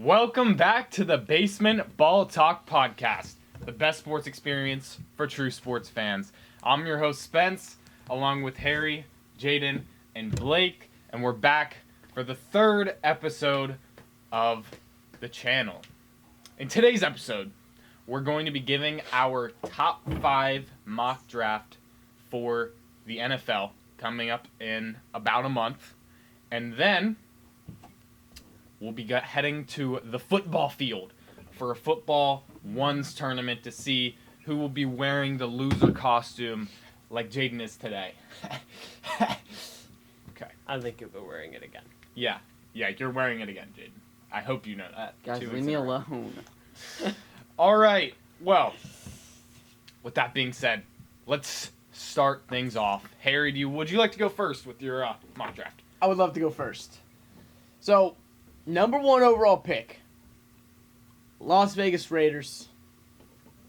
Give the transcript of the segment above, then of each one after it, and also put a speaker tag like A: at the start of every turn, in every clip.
A: Welcome back to the Basement Ball Talk Podcast, the best sports experience for true sports fans. I'm your host, Spence, along with Harry, Jaeden, and Blake, and we're back for the third episode of the channel. In today's episode, we're going to be giving our top 5 mock draft for the NFL coming up in about a month, and then we'll be heading to the football field for a football ones tournament to see who will be wearing the loser costume like Jaeden is today. Okay.
B: I think you'll be wearing it again.
A: Yeah, you're wearing it again, Jaeden. I hope you know that.
C: Guys, leave me alone.
A: All right. Well, with that being said, let's start things off. Harry, would you like to go first with your mock draft?
D: I would love to go first. So, number 1 overall pick, Las Vegas Raiders.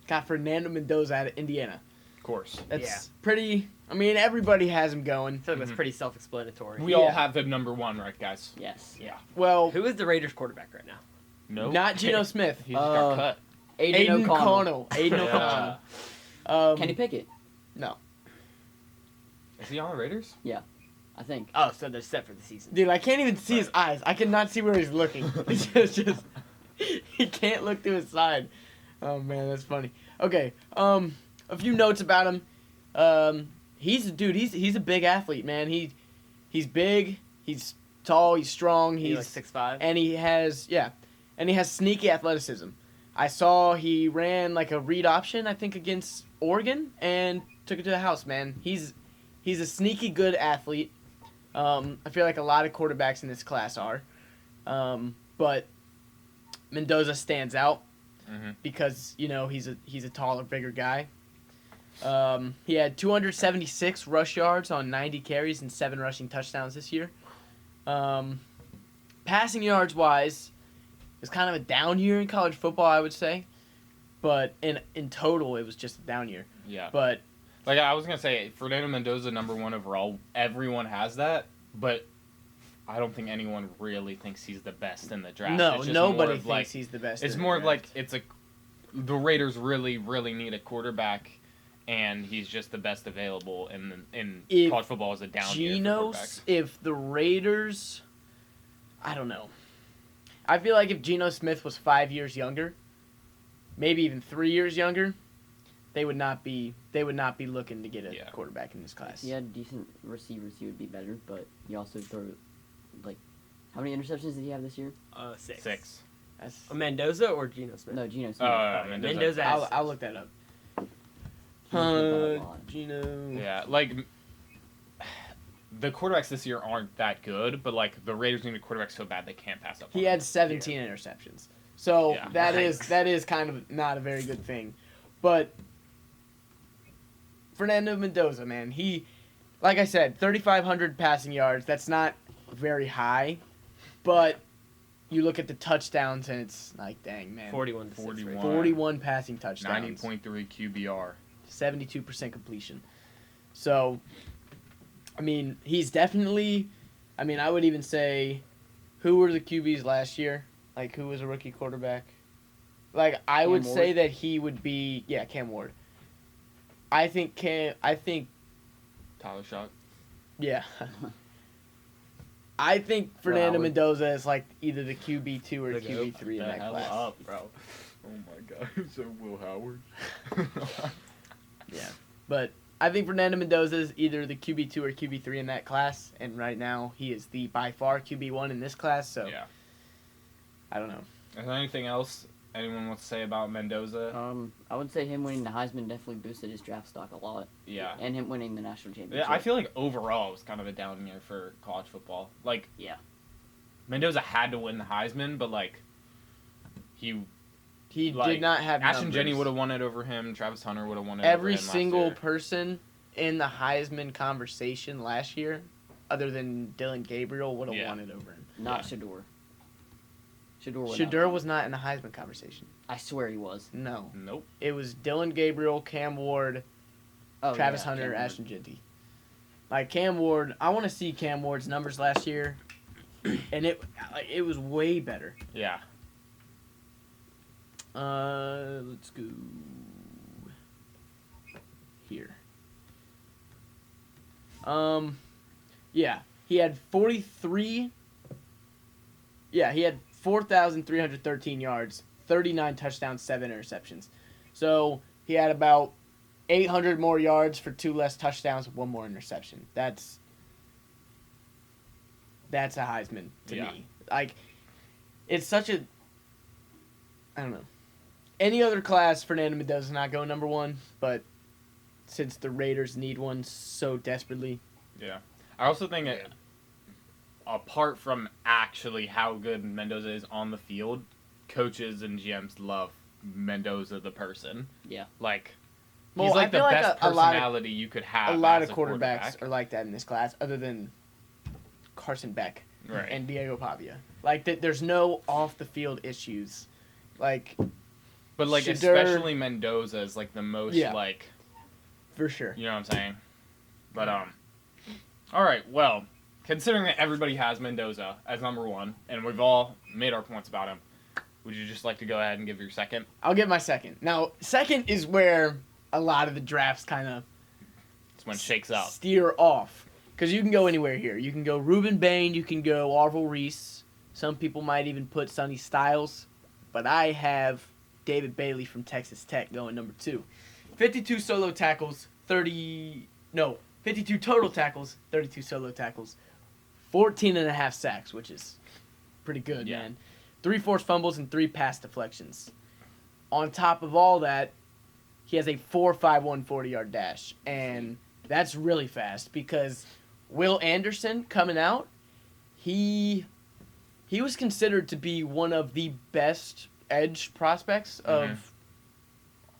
D: Got Fernando Mendoza out of Indiana.
A: Of course.
D: That's pretty. I mean, everybody has him going.
B: I feel like that's pretty self-explanatory.
A: We all have the number 1, right, guys?
C: Yes.
A: Yeah.
D: Well,
B: Who is the Raiders quarterback right now?
A: No.
D: not Geno Smith.
A: He just got cut.
D: Aiden O'Connell.
C: Kenny Pickett.
D: No.
A: Is he on the Raiders?
C: I think.
B: Oh, so they're set for the season.
D: Dude, I can't even see his eyes. I cannot see where he's looking. It's just he can't look to his side. Oh man, that's funny. Okay, a few notes about him. He's a big athlete, man. He's big, he's tall, he's strong,
B: He's
D: he's
B: like 6'5".
D: and he has sneaky athleticism. I saw he ran like a read option, I think, against Oregon and took it to the house, man. He's a sneaky good athlete. I feel like a lot of quarterbacks in this class are. But Mendoza stands out because, he's a taller, bigger guy. He had 276 rush yards on 90 carries and 7 rushing touchdowns this year. Passing yards wise, it was kind of a down year in college football, I would say. But in total, it was just a down year.
A: Yeah.
D: But
A: like I was gonna say, Fernando Mendoza number 1 overall. Everyone has that, but I don't think anyone really thinks he's the best in the draft.
D: no,
A: It's just
D: nobody
A: more of,
D: thinks he's the best.
A: It's
D: in
A: more
D: the
A: of like
D: draft.
A: the Raiders really, really need a quarterback, and he's just the best available in
D: If
A: college football as a down year for quarterbacks.
D: If the Raiders, I don't know. I feel like if Geno Smith was 5 years younger, maybe even 3 years younger, they would not be looking to get a quarterback in this class.
C: If he had decent receivers, he would be better, but he also threw, how many interceptions did he have this year?
B: 6.
A: 6.
D: That's,
B: Mendoza or Geno Smith?
C: No, Geno Smith.
B: Mendoza has
D: I'll look that up.
C: He was a lot.
D: Geno.
A: Yeah, the quarterbacks this year aren't that good, but the Raiders need a quarterback so bad they can't pass up.
D: He had 17 interceptions, so
A: Yeah.
D: that
B: Yikes.
D: is kind of not a very good thing. But Fernando Mendoza, man, he, like I said, 3,500 passing yards. That's not very high, but you look at the touchdowns and it's like, dang, man,
B: 41 to 6
A: 41.
B: right?
D: 41 passing touchdowns,
A: 90.3 QBR.
D: 72% completion. So, I mean, he's definitely. I mean, I would even say, who were the QBs last year? Like, who was a rookie quarterback? Like, I would
C: Cam
D: say
C: Ward?
D: that he would be, Cam Ward. I think
A: Tyler Shock.
D: yeah. I think Fernando
C: Howard.
D: Mendoza is like either the QB2 or
B: Look
D: QB3 in
A: the
D: that
A: hell
D: class.
A: up, bro. Oh my God, so Will Howard.
D: Yeah, but I think Fernando Mendoza is either the QB2 or QB3 in that class, and right now he is the by far QB1 in this class. So
A: Yeah.
D: I don't know.
A: Is there anything else anyone wants to say about Mendoza?
C: I would say him winning the Heisman definitely boosted his draft stock a lot.
A: Yeah.
C: And him winning the national championship.
A: Yeah, I feel like overall it was kind of a down year for college football.
C: Yeah.
A: Mendoza had to win the Heisman, but he
D: Did not have
A: Ashton
D: numbers.
A: Jenney would have won it over him. Travis Hunter would have won it
D: Every
A: over him last
D: single
A: year.
D: person in the Heisman conversation last year, other than Dylan Gabriel, would have won it over him.
C: Not Shador.
D: Shador was not in the Heisman conversation.
C: I swear he was.
D: No.
A: Nope.
D: It was Dylan Gabriel, Cam Ward,
C: Oh,
D: Travis
C: yeah,
D: Hunter,
C: Cam Ward.
D: Ashton Jenney. Like Cam Ward, I want to see Cam Ward's numbers last year, and it was way better.
A: Yeah.
D: Let's go here. Yeah, he had 43. Yeah, he had 4,313 yards, 39 touchdowns, 7 interceptions. So he had about 800 more yards for 2 less touchdowns, 1 more interception. That's a Heisman to me. Like, it's such a, I don't know. Any other class, Fernando Mendoza not go number 1, but since the Raiders need one so desperately.
A: Yeah. I also think apart from actually how good Mendoza is on the field, coaches and GMs love Mendoza the person.
C: Yeah.
A: Like,
D: Well,
A: he's like
D: I
A: the
D: feel like
A: best
D: a lot of-
A: personality you could have.
D: A lot
A: as
D: of
A: a
D: quarterbacks
A: quarterback.
D: are like that in this class, other than Carson Beck
A: Right.
D: and Diego Pavia. Like, there's no off-the-field issues. Like,
A: But, like,
D: Shedeur-
A: especially Mendoza is, like, the most,
D: Yeah.
A: like,
D: for sure.
A: you know what I'm saying? But, all right, well, considering that everybody has Mendoza as number 1, and we've all made our points about him, would you just like to go ahead and give your second?
D: I'll give my second. Now, second is where a lot of the drafts kind of
A: It's when it shakes up.
D: steer off. Because you can go anywhere here. You can go Reuben Bain, you can go Arvil Reese. Some people might even put Sonny Styles. But I have David Bailey from Texas Tech going number 2. 52 solo tackles, 52 total tackles, 32 solo tackles, 14 and a half sacks, which is pretty good,
A: Yeah.
D: man. 3 forced fumbles and 3 pass deflections. On top of all that, he has a 4.51 40-yard dash, and that's really fast because Will Anderson coming out, he was considered to be one of the best edge prospects of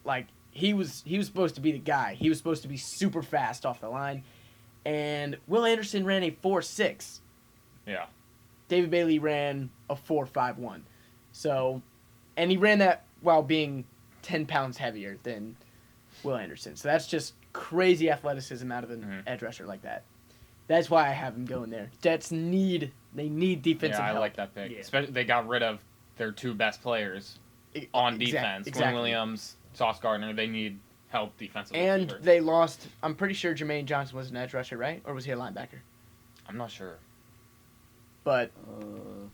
D: like he was supposed to be the guy. He was supposed to be super fast off the line, and Will Anderson ran a 4.6.
A: Yeah.
D: David Bailey ran a 4.51. So, and he ran that while being 10 pounds heavier than Will Anderson. So that's just crazy athleticism out of an edge rusher like that. That's why I have him going there. Jets need defensive
A: Yeah, I
D: help.
A: like that pick.
B: Yeah.
A: Especially, they got rid of their 2 best players on defense. Quinn
D: Exactly.
A: Williams, Sauce Gardner. They need help defensively.
D: And
A: for sure.
D: they lost. I'm pretty sure Jermaine Johnson was an edge rusher, right? Or was he a linebacker?
A: I'm not sure.
D: But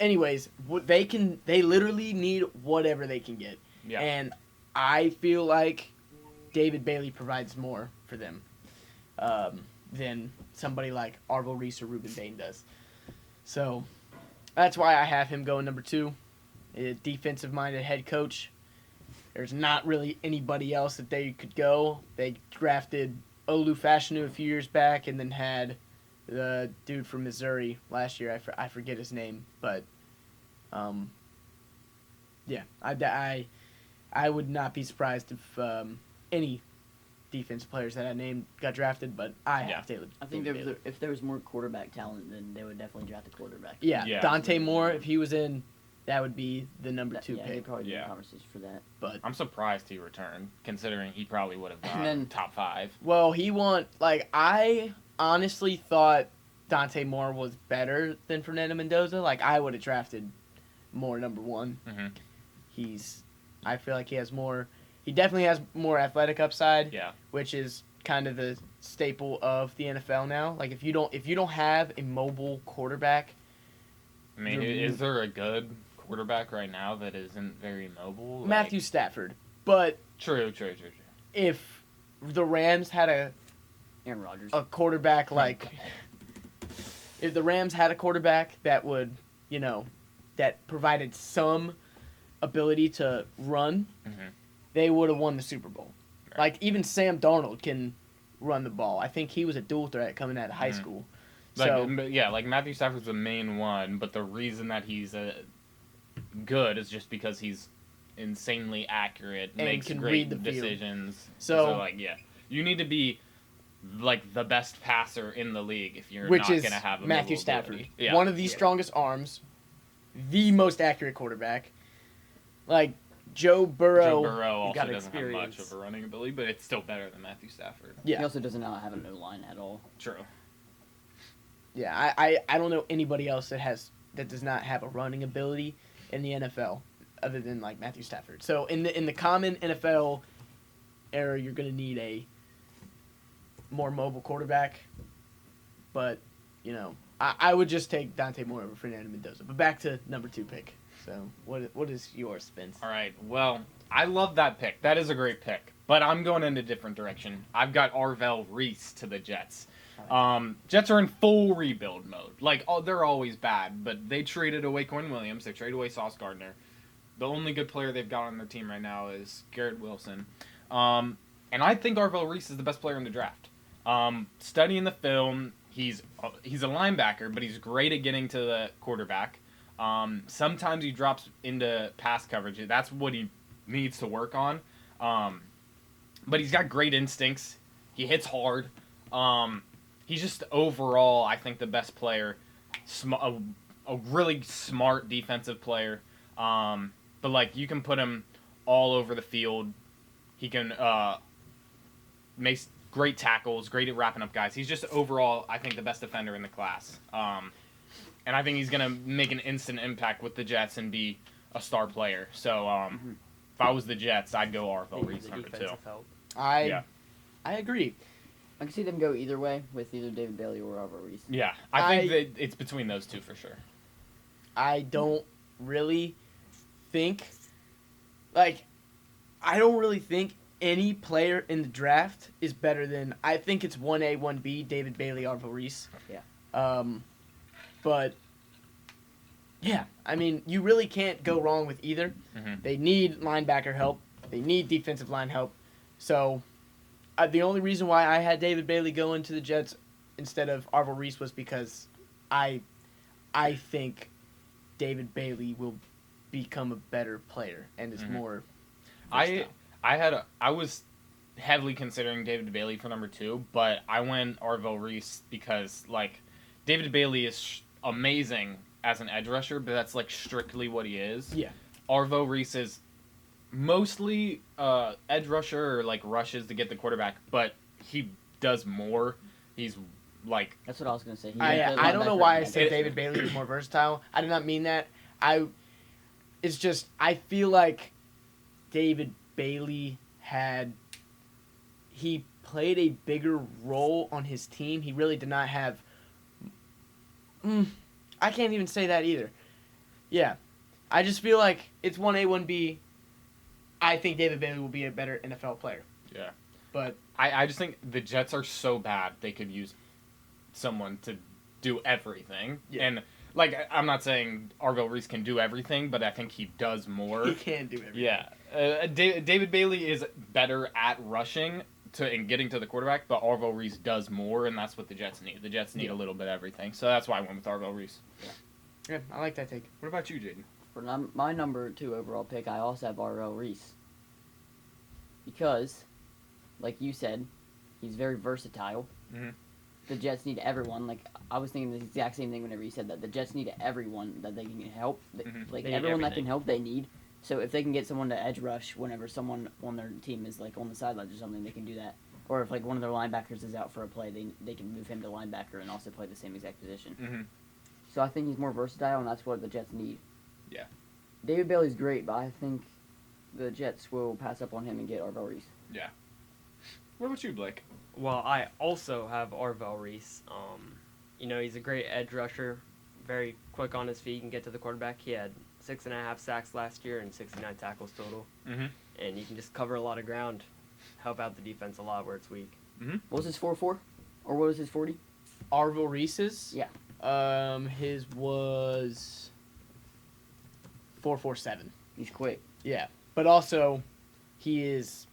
D: anyways, they literally need whatever they can get.
A: Yeah.
D: And I feel like David Bailey provides more for them than somebody like Arvil Reese or Reuben Bain does. So that's why I have him going number 2. A defensive-minded head coach. There's not really anybody else that they could go. They drafted Olu Fashanu a few years back and then had the dude from Missouri last year. I forget his name, but yeah, I would not be surprised if any defensive players that I named got drafted, but I have Taylor.
C: I think
D: Bailey.
C: if there was more quarterback talent, then they would definitely draft a quarterback.
A: Yeah.
D: Dante Moore, if he was in, that would be the number 2
C: Yeah,
D: pick.
C: they'd probably be in
A: Yeah.
C: conversation for that.
D: But
A: I'm surprised he returned, considering he probably would have gone
C: then-
A: top 5.
D: well, I honestly thought Dante Moore was better than Fernando Mendoza. Like, I would have drafted Moore number 1.
A: Mhm.
D: I feel like he definitely has more athletic upside,
A: Yeah.
D: which is kind of the staple of the NFL now. Like, if you don't have a mobile quarterback,
A: I mean,
D: You're-
A: is there a good quarterback right now that isn't very mobile? Like-
D: Matthew Stafford. But
A: True.
D: if the Rams had
C: Aaron Rodgers.
D: a quarterback like if the Rams had a quarterback that would, that provided some ability to run,
A: Mhm.
D: they would have won the Super Bowl.
A: Right.
D: Like, even Sam Darnold can run the ball. I think he was a dual threat coming out of high
A: Mhm.
D: school.
A: Like,
D: So,
A: like Matthew Stafford's the main one, but the reason that he's good is just because he's insanely accurate,
D: And
A: makes
D: can
A: great
D: read the field.
A: decisions.
D: So-
A: like, yeah, you need to be like the best passer in the league if you're
D: which
A: not
D: is
A: going to have a
D: Matthew
A: mobile
D: Stafford.
A: ability. Yeah.
D: One of the strongest arms, the most accurate quarterback. Like, Joe Burrow.
A: Joe Burrow also
B: got
A: doesn't have much
B: experience.
A: of a running ability, but it's still better than Matthew Stafford.
D: Yeah.
C: He also doesn't have an O-line at all.
A: True.
D: Yeah, I don't know anybody else that does not have a running ability in the NFL. other than like Matthew Stafford. So in the common NFL era, you're gonna need a more mobile quarterback. But I would just take Dante Moore over Fernando Mendoza. But back to number 2 pick. So what is yours, Spence?
A: All right. Well, I love that pick. That is a great pick. But I'm going in a different direction. I've got Arvell Reese to the Jets. Jets are in full rebuild mode. Like, they're always bad, but they traded away Quinn Williams. They traded away Sauce Gardner. The only good player they've got on their team right now is Garrett Wilson. And I think Arvell Reese is the best player in the draft. Studying the film, he's a linebacker, but he's great at getting to the quarterback. Sometimes he drops into pass coverage. That's what he needs to work on. But he's got great instincts. He hits hard. He's just overall, I think, the best player. A really smart defensive player. But, like, you can put him all over the field. He can make great tackles, great at wrapping up guys. He's just overall, I think, the best defender in the class. And I think he's going to make an instant impact with the Jets and be a star player. So, if I was the Jets, I'd go Arvell Reese number 2.
D: I agree.
C: I can see them go either way with either David Bailey or Arvell Reese.
A: Yeah, I think that it's between those two for sure.
D: I don't really think, I don't really think any player in the draft is better than, I think it's 1A, 1B, David Bailey, Arvell Reese.
C: Yeah.
D: But, yeah, I mean, you really can't go wrong with either.
A: Mm-hmm.
D: They need linebacker help. They need defensive line help. So, the only reason why I had David Bailey go into the Jets instead of Arvell Reese was because I think David Bailey will become a better player and is more versatile.
A: I was heavily considering David Bailey for number 2, but I went Arvell Reese because, like, David Bailey is amazing as an edge rusher, but that's, like, strictly what he is.
D: Yeah.
A: Arvell Reese is mostly edge rusher or, like, rushes to get the quarterback, but he does more. He's, like...
C: That's what I was going to say.
D: I don't know why I said David Bailey was more versatile. I did not mean that. It's just, I feel like David Bailey he played a bigger role on his team. He really did not have... I can't even say that either. Yeah. I just feel like it's 1A, 1B. I think David Bailey will be a better NFL player.
A: Yeah.
D: But
A: I just think the Jets are so bad they could use someone to do everything. Yeah. And, like, I'm not saying Arvell Reese can do everything, but I think he does more.
D: He can do everything.
A: Yeah. David Bailey is better at rushing and getting to the quarterback, but Arvell Reese does more, and that's what the Jets need. The Jets need a little bit of everything. So that's why I went with Arvell Reese.
D: Yeah, I like that take.
A: What about you, Jaeden?
C: For my number 2 overall pick, I also have Arvell Reese. Because, like you said, he's very versatile.
A: Mm-hmm.
C: The Jets need everyone. Like, I was thinking the exact same thing whenever you said that. The Jets need everyone that they can help.
A: Mm-hmm.
C: Like,
B: They need
C: everyone that
B: everything.
C: can help, they need. So if they can get someone to edge rush whenever someone on their team is, like, on the sidelines or something, they can do that. Or if, like, one of their linebackers is out for a play, they can move him to linebacker and also play the same exact position.
A: Mm-hmm.
C: So I think he's more versatile, and that's what the Jets need.
A: Yeah.
C: David Bailey's great, but I think the Jets will pass up on him and get Arvell Reese.
A: Yeah. What about you, Blake?
B: Well, I also have Arvell Reese. He's a great edge rusher, very quick on his feet, he can get to the quarterback. He had 6.5 sacks last year and 69 tackles total.
A: Mm-hmm.
B: And he can just cover a lot of ground, help out the defense a lot where it's weak.
A: Mm-hmm.
C: What was his 4.4? Or what was his 40?
D: Arvell Reese's?
C: Yeah.
D: His was 4.47.
C: He's quick.
D: Yeah, but also he is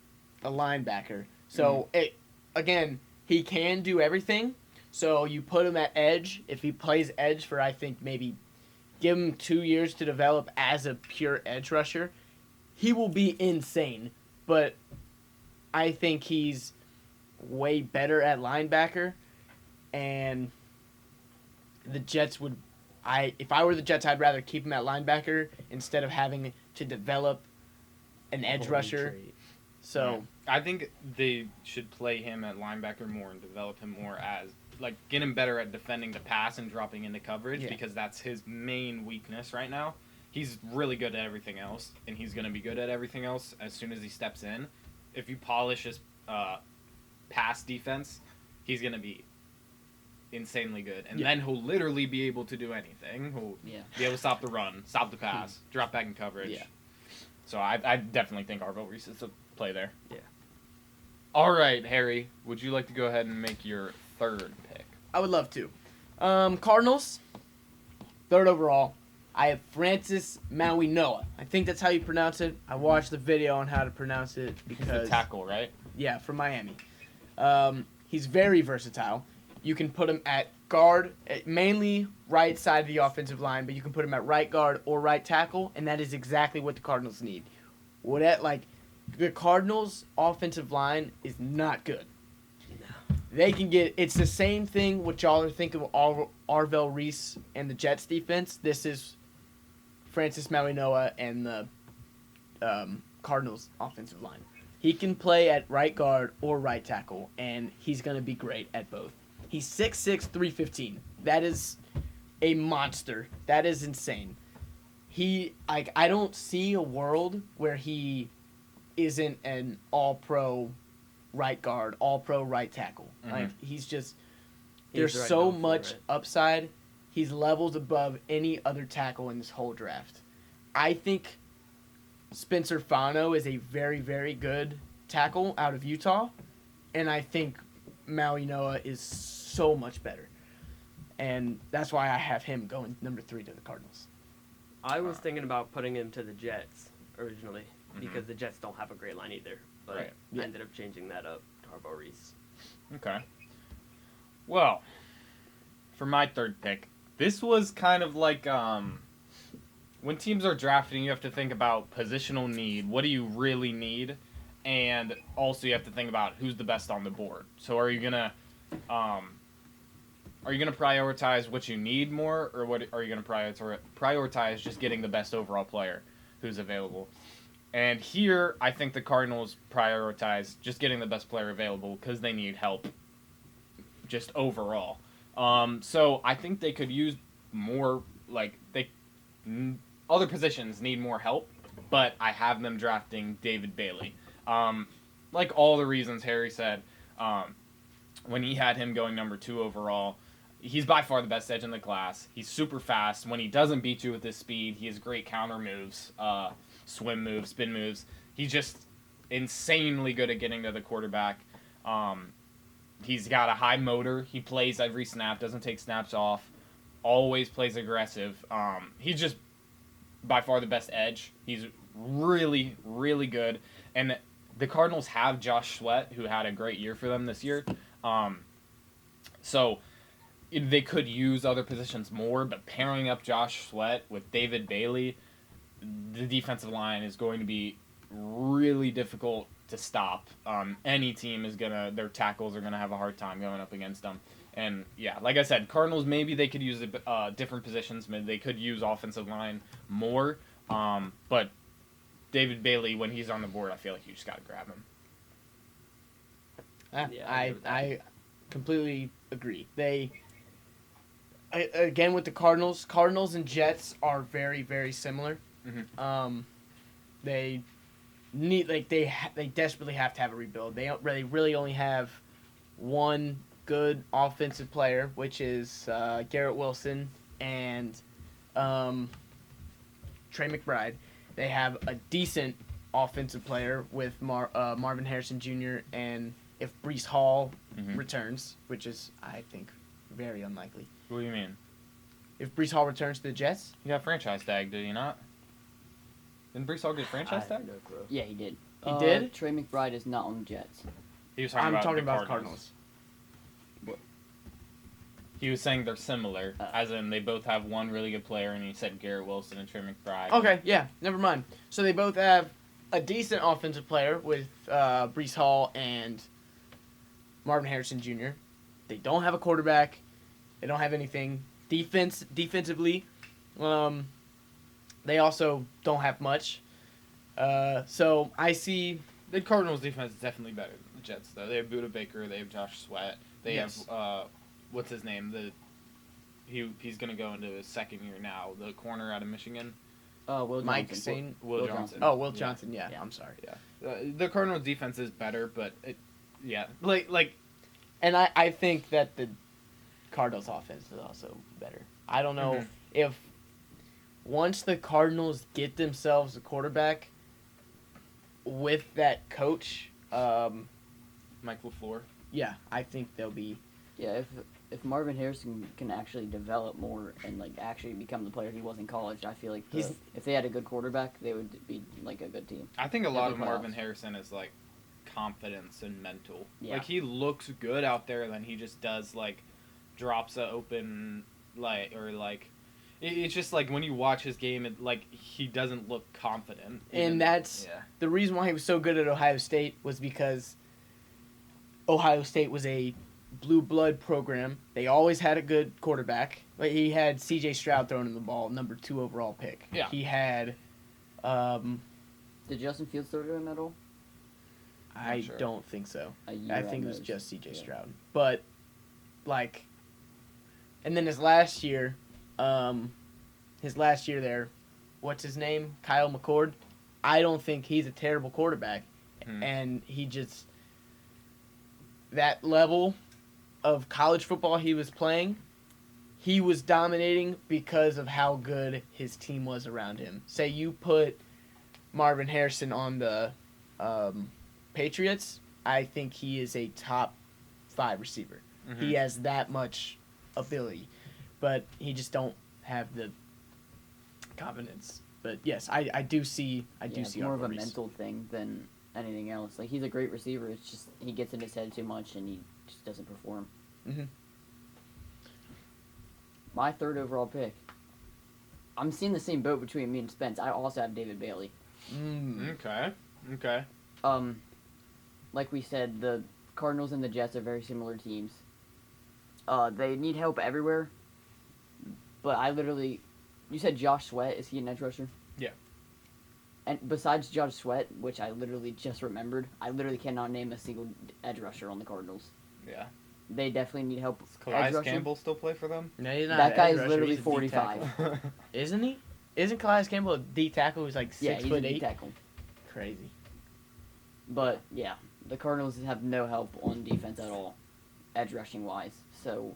D: a linebacker. So again, he can do everything. So you put him at edge. If he plays edge for, I think, maybe give him 2 years to develop as a pure edge rusher, he will be insane. But I think he's way better at linebacker, and the Jets would. If I were the Jets, I'd rather keep him at linebacker instead of having to develop an edge rusher. So
A: I think they should play him at linebacker more and develop him more as, like, get him better at defending the pass and dropping into coverage because that's his main weakness right now. he's really good at everything else, and he's going to be good at everything else as soon as he steps in. If you polish his pass defense, he's going to be insanely good. And then he'll literally be able to do anything. He'll be able to stop the run, stop the pass, drop back in coverage.
C: Yeah.
A: So I definitely think Arvell Reese is a play there.
B: Yeah.
A: All right, Harry, would you like to go ahead and make your third pick?
D: I would love to. Cardinals, third overall. I have Francis Mauigoa. I think that's how you pronounce it. I watched the video on how to pronounce it
A: He's
D: because
A: the tackle, right?
D: yeah, from Miami. He's very versatile. You can put him at guard, mainly right side of the offensive line, but you can put him at right guard or right tackle, and that is exactly what the Cardinals need. The Cardinals' offensive line is not good. They can it's the same thing what y'all are thinking of Arvell Reese and the Jets defense. This is Francis Mauigoa and the Cardinals offensive line. He can play at right guard or right tackle, and he's going to be great at both. He's 6'6", 315. That is a monster. That is insane. I don't see a world where he isn't an all-pro right guard, all-pro right tackle.
A: Mm-hmm.
D: There's
B: right
D: so
B: now,
D: much
B: right?
D: upside. He's levels above any other tackle in this whole draft. I think Spencer Fano is a very, very good tackle out of Utah, and I think Mauigoa is so much better. And that's why I have him going number 3 to the Cardinals.
B: I was thinking about putting him to the Jets originally
A: Mhm.
B: because the Jets don't have a great line either. But
A: Right.
B: I ended up changing that up to Arvell Reese.
A: Okay. Well, for my third pick, this was kind of like when teams are drafting, you have to think about positional need. What do you really need? And also you have to think about who's the best on the board. So are you gonna prioritize what you need more, or what are you gonna prioritize just getting the best overall player who's available? And here, I think the Cardinals prioritize just getting the best player available because they need help just overall. So I think they could use more, other positions need more help, but I have them drafting David Bailey. Like all the reasons Harry said, when he had him going number 2 overall, he's by far the best edge in the class. He's super fast. When he doesn't beat you with his speed, he has great counter moves, swim moves, spin moves. He's just insanely good at getting to the quarterback. He's got a high motor. He plays every snap, doesn't take snaps off, always plays aggressive. He's just by far the best edge. He's really, really good. And the Cardinals have Josh Sweat, who had a great year for them this year. So they could use other positions more, but pairing up Josh Sweat with David Bailey, the defensive line is going to be really difficult to stop. Any team their tackles are gonna have a hard time going up against them. And yeah, like I said, Cardinals, maybe they could use different positions. Maybe they could use offensive line more. But David Bailey, when he's on the board, I feel like you just gotta grab him.
B: Yeah, I agree with that.
D: I completely agree. Again with the Cardinals and Jets are very, very similar.
A: Mhm.
D: They need they desperately have to have a rebuild. They really only have one good offensive player, which is Garrett Wilson and Trey McBride. They have a decent offensive player with Marvin Harrison Jr. and if Breece Hall returns, which is I think very unlikely.
A: What do you mean?
D: If Breece Hall returns to the Jets,
A: You got franchise tag, did you not? Didn't Breece Hall get franchise tag?
C: Yeah, he did.
D: He did?
C: Trey McBride is not on the Jets.
A: He was
D: I'm talking
A: the
D: about the Cardinals.
A: He was saying they're similar,
C: Oh.
A: as in they both have one really good player, and he said Garrett Wilson and Trey McBride.
D: Okay, yeah, never mind. So they both have a decent offensive player with Breece Hall and Marvin Harrison Jr. They don't have a quarterback. They don't have anything. Defensively, they also don't have much. So I see.
A: The Cardinals' defense is definitely better than the Jets, though. They have Budda Baker, they have Josh Sweat, they
D: Yes.
A: have what's his name? He's gonna go into his second year now. The corner out of Michigan.
C: Will
D: Mike
C: Johnson.
D: Sain.
A: Will Johnson.
D: Oh, Will
A: Yeah.
D: Johnson. Yeah,
C: Yeah.
D: I'm sorry.
A: The Cardinals' defense is better, but
D: And I think that the Cardinals' offense is also better. I don't know
A: Mhm.
D: if once the Cardinals get themselves a quarterback with that coach,
A: Mike LaFleur.
D: yeah, I think they'll be.
C: Yeah, if Marvin Harrison can actually develop more and like actually become the player he was in college, I feel like if they had a good quarterback, they would be like a good team.
A: I think a lot of
C: Every
A: Marvin
C: playoffs.
A: Harrison is like confidence and mental.
C: Yeah.
A: Like he looks good out there, then he just does like drops a open it's just like when you watch his game, he doesn't look confident.
D: And that's the reason why he was so good at Ohio State was because Ohio State was a blue blood program. They always had a good quarterback. But he had C.J. Stroud throwing him the ball, number 2 overall pick.
A: Yeah.
D: He had.
C: Did Justin Fields throw to him at all?
D: I
A: sure.
D: don't think so.
C: A year
D: I
C: at
D: think it was
C: most.
D: just C.J.
C: Yeah.
D: Stroud. But, like, and then his last year there, what's his name? Kyle McCord. I don't think he's a terrible quarterback. And he just, that level of college football he was playing, he was dominating because of how good his team was around him. Say you put Marvin Harrison on the Patriots, I think he is a top 5 receiver.
A: Mhm.
D: He has that much ability, but he just don't have the confidence. But yes, I do see
C: It's more of a
D: Reese.
C: mental thing than anything else. Like he's a great receiver. It's just he gets in his head too much and he just doesn't perform.
D: Mhm.
C: My 3rd overall pick. I'm seeing the same boat between me and Spence. I also have David Bailey.
A: Okay.
C: Like we said, the Cardinals and the Jets are very similar teams. They need help everywhere. But you said Josh Sweat, is he an edge rusher?
A: Yeah.
C: And besides Josh Sweat, which I literally just remembered, I literally cannot name a single edge rusher on the Cardinals.
A: Yeah.
C: They definitely need help.
A: Does Calais Campbell still play for them?
D: No, he's not
C: That
D: an
C: guy
D: edge
C: is
D: rusher,
C: literally
D: he's a D
C: 45.
D: tackle. Isn't he? Isn't Calais Campbell a D tackle who's like 6
C: Yeah, he's a
D: foot
C: D
D: 8?
C: tackle.
D: Crazy.
C: But yeah, the Cardinals have no help on defense at all, edge rushing wise. So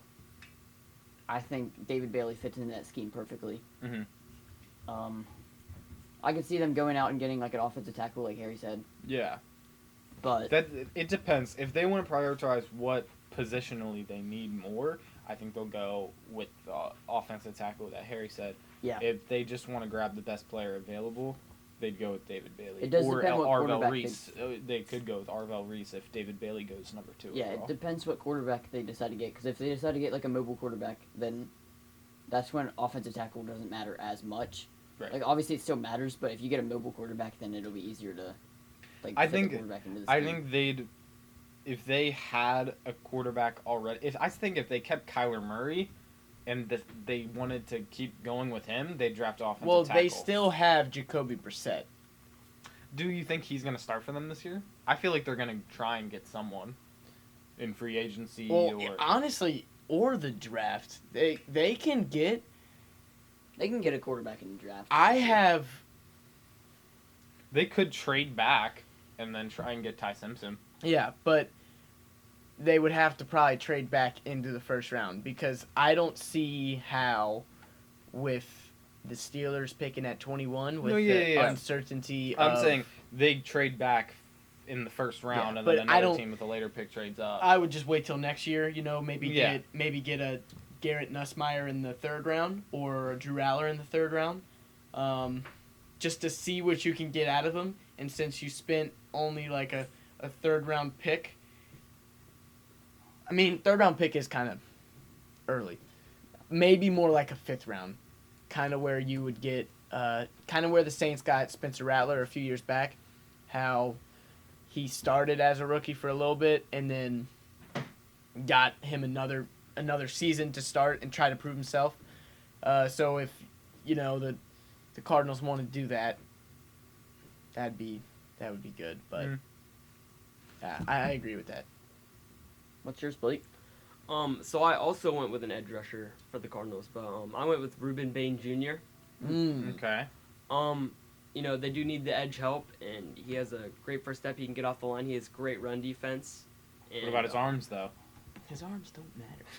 C: I think David Bailey fits into that scheme perfectly.
A: Mhm.
C: I could see them going out and getting like an offensive tackle, like Harry said.
A: Yeah.
C: But
A: It depends. If they want to prioritize what positionally they need more, I think they'll go with the offensive tackle that Harry said.
C: yeah,
A: If they just want to grab the best player available, they'd go with David Bailey.
C: It does
A: or
C: depend what
A: Arvell
C: quarterback
A: Reese. They could go with Arvell Reese if David Bailey goes number 2
C: yeah,
A: overall.
C: it depends what quarterback they decide to get. Because if they decide to get like a mobile quarterback, then that's when offensive tackle doesn't matter as much.
A: Right.
C: Like obviously it still matters, but if you get a mobile quarterback, then it'll be easier to fit the quarterback into the
A: I
C: scheme.
A: think they'd, if they had a quarterback already. If they kept Kyler Murray, and they wanted to keep going with him, they'd draft offensive
D: Well,
A: tackle.
D: they still have Jacoby Brissett.
A: Do you think he's going to start for them this year? I feel like they're going to try and get someone in free agency
D: Well,
A: or
D: honestly, or the draft. They can get.
C: They can get a quarterback in the draft.
A: they could trade back and then try and get Ty Simpson.
D: Yeah, but they would have to probably trade back into the first round because I don't see how, with the Steelers picking at 21 with uncertainty.
A: I'm saying they trade back in the first round,
D: Yeah,
A: and
D: but
A: then
D: I
A: another
D: don't-
A: team with a later pick trades up.
D: I would just wait till next year. Maybe
A: Yeah.
D: get a Garrett Nussmeier in the 3rd round or a Drew Aller in the 3rd round, just to see what you can get out of them. And since you spent only like a 3rd round pick, I mean 3rd round pick is kind of early, maybe more like a 5th round, kind of where you would get, kind of where the Saints got Spencer Rattler a few years back, how he started as a rookie for a little bit and then got him another season to start and try to prove himself. So if the Cardinals want to do that, that would be good. But yeah, I agree with that.
C: What's yours, Blake?
B: So I also went with an edge rusher for the Cardinals, but I went with Reuben Bain Jr.
A: Okay.
B: They do need the edge help, and he has a great first step. He can get off the line. He has great run defense. And,
A: What about his arms, though?
D: His arms don't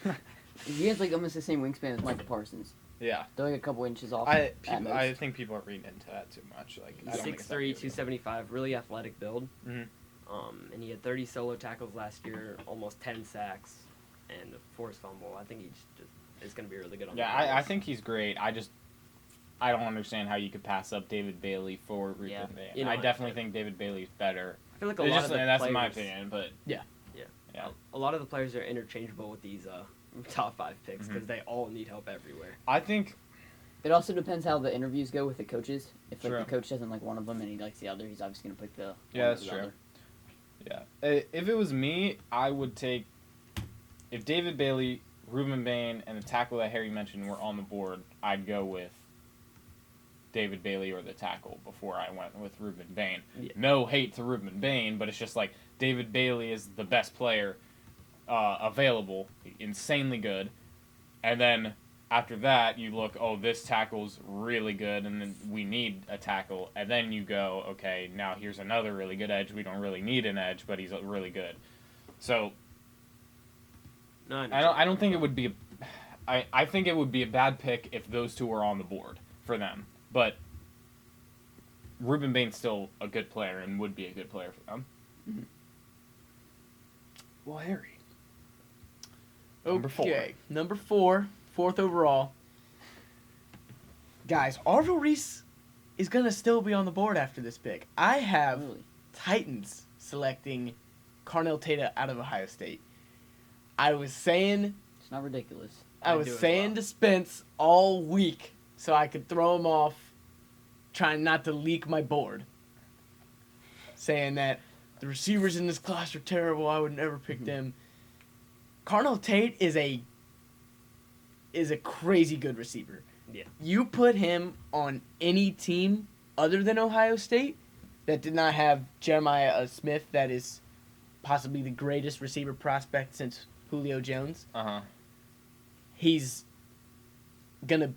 D: matter.
C: He has like almost the same wingspan as Michael Parsons.
A: Yeah.
C: They're like a couple inches off.
A: I
C: most.
A: think people are reading into that too much. Like, I don't think it's
B: 6'3",
A: that big of a deal.
B: 275, really athletic build.
A: Mhm.
B: And he had 30 solo tackles last year, almost 10 sacks, and a forced fumble. I think he's just is going to be really good on
A: Yeah,
B: the
A: I think he's great. I don't understand how you could pass up David Bailey for Ruben
C: Yeah.
A: Van. I definitely think David Bailey's better.
B: I feel like a
A: It's
B: lot
A: just,
B: of the
A: that's
B: players,
A: my opinion, but
B: A lot of the players are interchangeable with these top 5 picks because they all need help everywhere.
A: I think
C: It also depends how the interviews go with the coaches. If like
A: True.
C: the coach doesn't like one of them and he likes the other, he's obviously gonna pick the
A: Yeah,
C: one
A: that's
C: over the
A: true.
C: other.
A: Yeah. If it was me, I would take if David Bailey, Ruben Bain, and the tackle that Harry mentioned were on the board, I'd go with David Bailey or the tackle before I went with Ruben Bain.
B: Yeah.
A: No hate to Ruben Bain, but it's just like David Bailey is the best player available, insanely good. And then after that, you look, oh, this tackle's really good, and then we need a tackle. And then you go, okay, now here's another really good edge. We don't really need an edge, but he's really good. So
B: No,
A: I don't think it would be. I think it would be a bad pick if those two were on the board for them. But Ruben Bain's still a good player and would be a good player for them.
C: Mhm.
A: Well, Harry.
D: Okay, number 4, 4th overall. Guys, Arvil Reese is going to still be on the board after this pick. I have
C: Really?
D: Titans selecting Carnell Tate out of Ohio State. I was saying
C: It's not ridiculous.
D: I
B: I
D: was
B: do as
D: saying
B: well.
D: to Spence all week so I could throw him off, trying not to leak my board. Saying that the receivers in this class are terrible, I would never pick them. Carnell Tate is a crazy good receiver.
B: Yeah.
D: You put him on any team other than Ohio State that did not have Jeremiah Smith, that is possibly the greatest receiver prospect since Julio Jones.
A: Uh-huh.
D: He's gonna,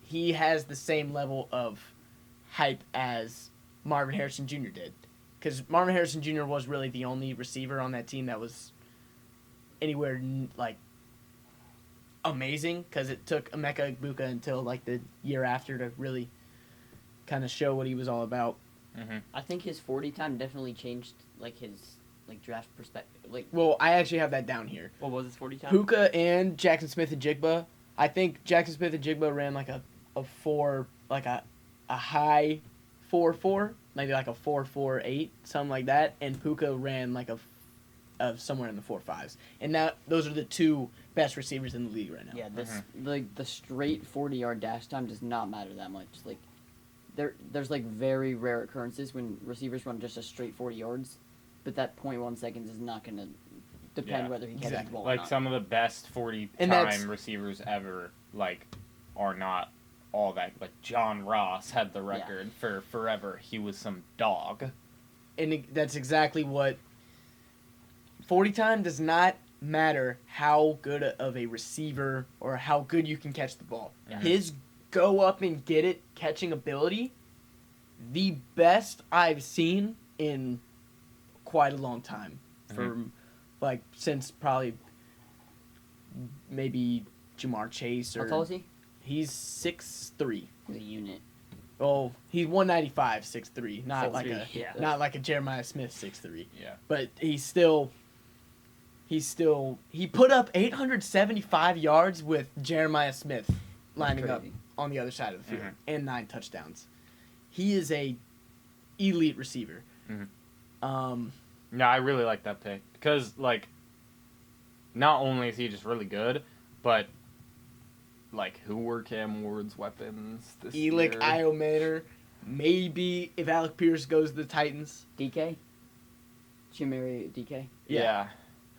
D: he has the same level of hype as Marvin Harrison Jr. did. Because Marvin Harrison Jr. was really the only receiver on that team that was anywhere, amazing. Because it took Emeka Egbuka until, the year after to really kind of show what he was all about.
A: Mm-hmm.
C: I think his 40 time definitely changed his draft perspective.
D: Well, I actually have that down here.
B: What was his 40 time?
D: Puka and Jackson Smith and Jigba. I think Jackson Smith and Jigba ran a 4, a high 4.4, maybe a 4.48, something like that. And Puka ran a somewhere in the 4.5s. And those are the two best receivers in the league right now.
C: Yeah, the straight 40-yard dash time does not matter that much. There's very rare occurrences when receivers run just a straight 40 yards, but that 0.1 seconds is not going to depend
A: Yeah,
C: whether he catches
D: exactly.
C: the ball or
A: Like
C: not.
A: some of the best 40
D: And that's-
A: time receivers ever, are not all that. Like John Ross had the record for forever. He was some dog.
D: And that's exactly what 40 time does not matter how good of a receiver or how good you can catch the ball.
A: Yeah.
D: His go up and get it catching ability, the best I've seen in quite a long time. From since probably maybe Jamar Chase or
C: How tall is he?
D: he's 6'3".
C: He's a unit.
D: Oh, he's 195, 6'3", not
B: 6'3",
D: like a
B: yeah.
D: not like a Jeremiah Smith 6'3".
A: Yeah.
D: But he put up 875 yards with Jeremiah Smith lining up
C: Crazy.
D: on the other side of the field
A: Mhm.
D: and 9 touchdowns. He is a elite receiver.
A: Mhm. No, I really like that pick because, not only is he just really good, but who were Cam Ward's weapons this
D: Elick
A: year?
D: Iomater. Maybe if Alec Pierce goes to the Titans.
C: DK? Chimere DK?
A: Yeah.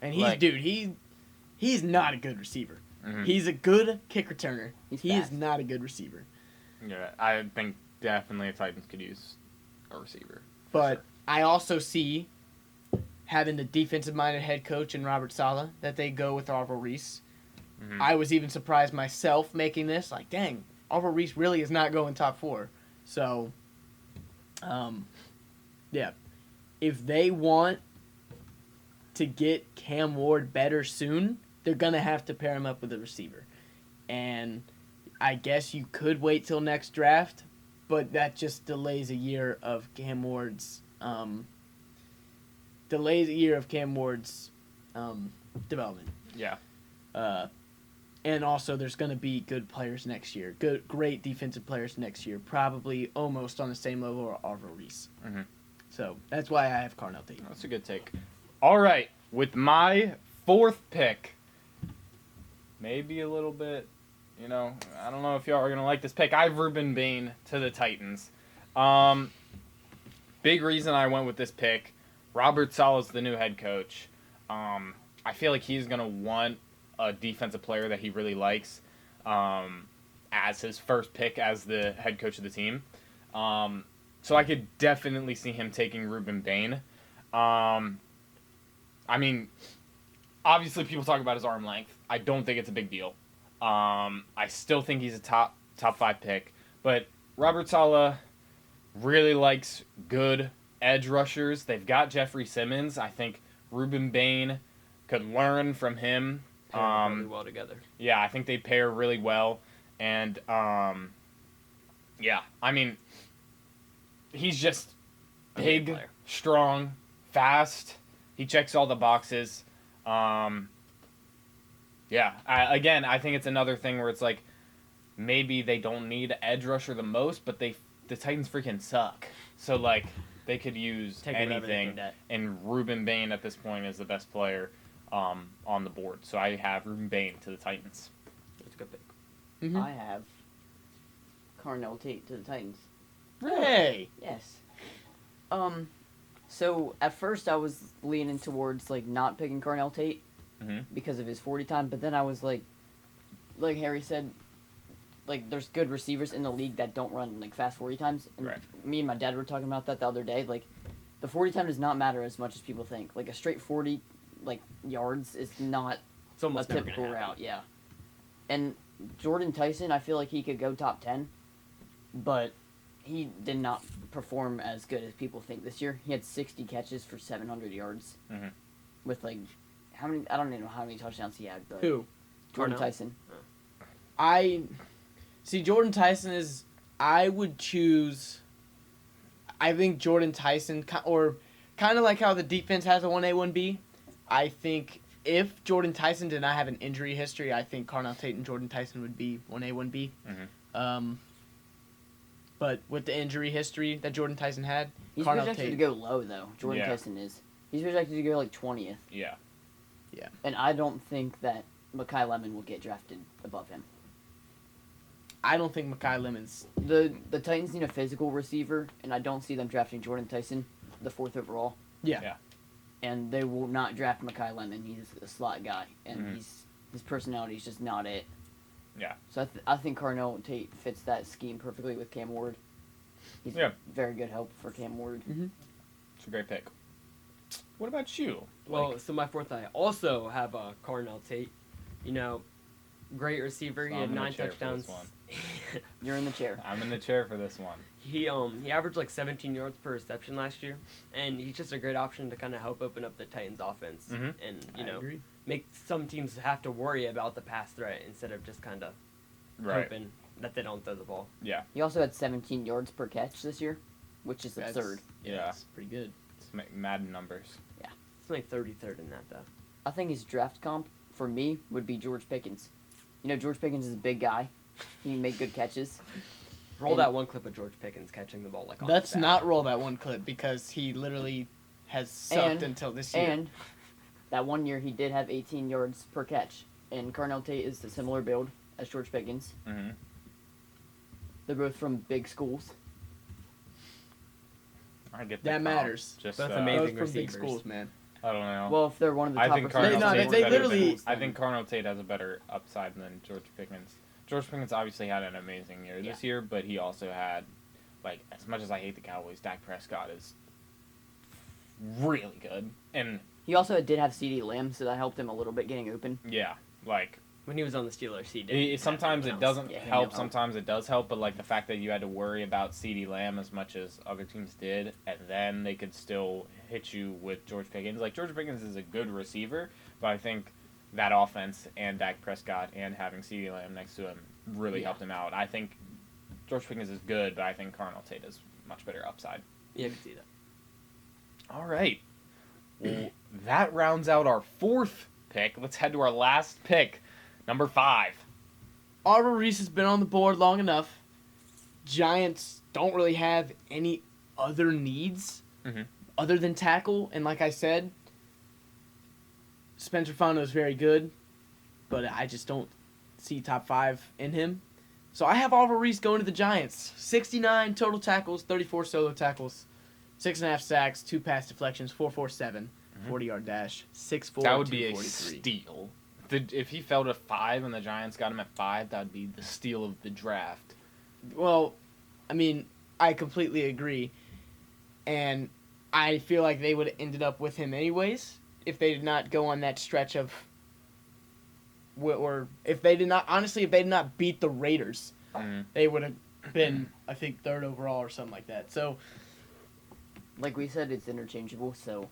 D: And he's not a good receiver.
A: Mhm.
D: He's a good kick returner.
C: He's
D: He is
C: fast.
D: not a good receiver.
A: Yeah, I think definitely the Titans could use a receiver. for
D: But
A: sure.
D: I also see having the defensive-minded head coach in Robert Saleh that they go with Arvil Reese.
A: Mhm.
D: I was even surprised myself making this. Dang, Arvil Reese really is not going top 4. So, yeah. If they want to get Cam Ward better soon, they're going to have to pair him up with a receiver. And I guess you could wait till next draft, but that just delays a year of Cam Ward's development.
A: Yeah.
D: And also, there's going to be good players next year. Great defensive players next year. Probably almost on the same level of Arvo Reese.
A: Mm-hmm.
D: So, that's why I have Carnell Tate.
A: That's a good take. All right. With my 4th pick, maybe a little bit, I don't know if y'all are going to like this pick. I have Ruben Bain to the Titans. Big reason I went with this pick, Robert Saleh's the new head coach. I feel like he's going to want a defensive player that he really likes as his first pick as the head coach of the team. So I could definitely see him taking Ruben Bain. I mean, obviously people talk about his arm length. I don't think it's a big deal. I still think he's a top 5 pick. But Robert Saleh really likes good edge rushers. They've got Jeffrey Simmons. I think Ruben Bain could learn from him.
B: Pair really well together.
A: Yeah, I think they pair really well. And, yeah, I mean, he's just big, strong, fast. He checks all the boxes. Yeah, I think it's another thing where it's like maybe they don't need an edge rusher the most, but the Titans freaking suck. So, like, they could use anything. And Ruben Bain at this point is the best player on the board. So I have Ruben Bain to the Titans.
B: That's a good pick.
D: Mm-hmm.
C: I have Carnell Tate to the Titans.
D: Hey!
C: Yes. So at first I was leaning towards like not picking Carnell Tate because of his 40 time, but then I was like Harry said, like there's good receivers in the league that don't run like fast 40 times. And
A: Right.
C: Me and my dad were talking about that the other day. Like the 40 time does not matter as much as people think. Like a straight 40 like yards is not
B: It's almost
C: a
B: never
C: typical
B: gonna happen.
C: route. Yeah. And Jordan Tyson, I feel like he could go top 10, but he did not perform as good as people think this year. He had 60 catches for 700 yards.
A: Mhm.
C: With like, how many? I don't even know how many touchdowns he had. But
D: Who?
C: Jordan
B: Carnell?
C: Tyson.
D: Jordan Tyson is. I would choose. I think Jordan Tyson, or kind of like how the defense has a 1A, 1B. I think if Jordan Tyson did not have an injury history, I think Carnell Tate and Jordan Tyson would be 1A, 1B. But with the injury history that Jordan Tyson had,
C: He's
D: Carnell
C: projected to
D: Tate.
C: go low though. Jordan
A: Yeah.
C: Tyson is. He's projected to go like 20th,
A: Yeah.
C: and I don't think that Mekhi Lemon will get drafted above him.
D: I don't think Mekhi Lemons.
C: The Titans need a physical receiver, and I don't see them drafting Jordan Tyson, the 4th overall.
D: Yeah.
C: And they will not draft Mekhi Lemon. He's a slot guy, and his personality is just not it.
A: Yeah.
C: So I think Carnell Tate fits that scheme perfectly with Cam Ward. He's a very good help for Cam Ward.
A: It's a great pick. What about you?
B: Well, so my 4th, I also have Carnell Tate. Great receiver.
A: So
B: he had
A: I'm in the
B: 9
A: chair for
B: touchdowns.
A: this one.
C: You're in the chair.
A: I'm in the chair for this one.
B: He averaged like 17 yards per reception last year, and he's just a great option to kind of help open up the Titans' offense, and
D: I agree.
B: make some teams have to worry about the pass threat instead of just kind of
A: Right.
B: hoping that they don't throw the ball.
A: Yeah.
C: He also had 17 yards per catch this year, which is absurd.
A: Yeah.
D: That's pretty good.
A: It's Madden numbers.
B: It's like 33rd in that though.
C: I think his draft comp for me would be George Pickens. George Pickens is a big guy. He can make good catches.
B: Roll
C: And-
B: that one clip of George Pickens catching the ball like. off
D: Let's
B: the bat.
D: not roll that one clip because he literally has sucked until this year.
C: And that one year he did have 18 yards per catch. And Carnell Tate is a similar build as George Pickens.
A: Mm-hmm.
C: They're both from big schools.
A: I get the
D: That
A: comp.
D: matters.
A: Just
B: Both
D: Both
B: amazing
D: from big
B: receivers.
D: schools, man.
A: I don't know.
C: Well, if they're one of the
A: I
C: top
A: think
C: receivers,
A: Carnell
D: No,
A: Tate's
D: they
A: better
D: literally-
A: than- I think Carnell Tate has a better upside than George Pickens. George Pickens obviously had an amazing year this year, but he also had, like, as much as I hate the Cowboys, Dak Prescott is really good. And
C: he also did have CeeDee Lamb, so that helped him a little bit getting open.
A: yeah, like
B: When he was on the Steelers, he did.
A: Sometimes it doesn't
C: Yeah,
A: help.
C: no.
A: Sometimes it does help. But like the fact that you had to worry about CeeDee Lamb as much as other teams did, and then they could still hit you with George Pickens. Like George Pickens is a good receiver, but I think that offense and Dak Prescott and having CeeDee Lamb next to him really helped him out. I think George Pickens is good, but I think Cardinal Tate is much better upside.
B: Yeah, I can see that.
A: All right. Well, that rounds out our fourth pick. Let's head to our last pick, number 5.
D: Arbor Reese has been on the board long enough. Giants don't really have any other needs other than tackle. And like I said, Spencer Fano is very good, but I just don't see top 5 in him. So I have Arbor Reese going to the Giants. 69 total tackles, 34 solo tackles, 6.5 sacks, 2 pass deflections, 4.47, 40-yard dash, 6'4",
A: That would be a
D: 243.
A: steal. If he fell to 5 and the Giants got him at 5, that would be the steal of the draft.
D: Well, I mean, I completely agree. And I feel like they would have ended up with him anyways if they did not go on that stretch of... Or if they did not beat the Raiders, they would have been, I think, 3rd overall or something like that. So,
C: Like we said, it's interchangeable, so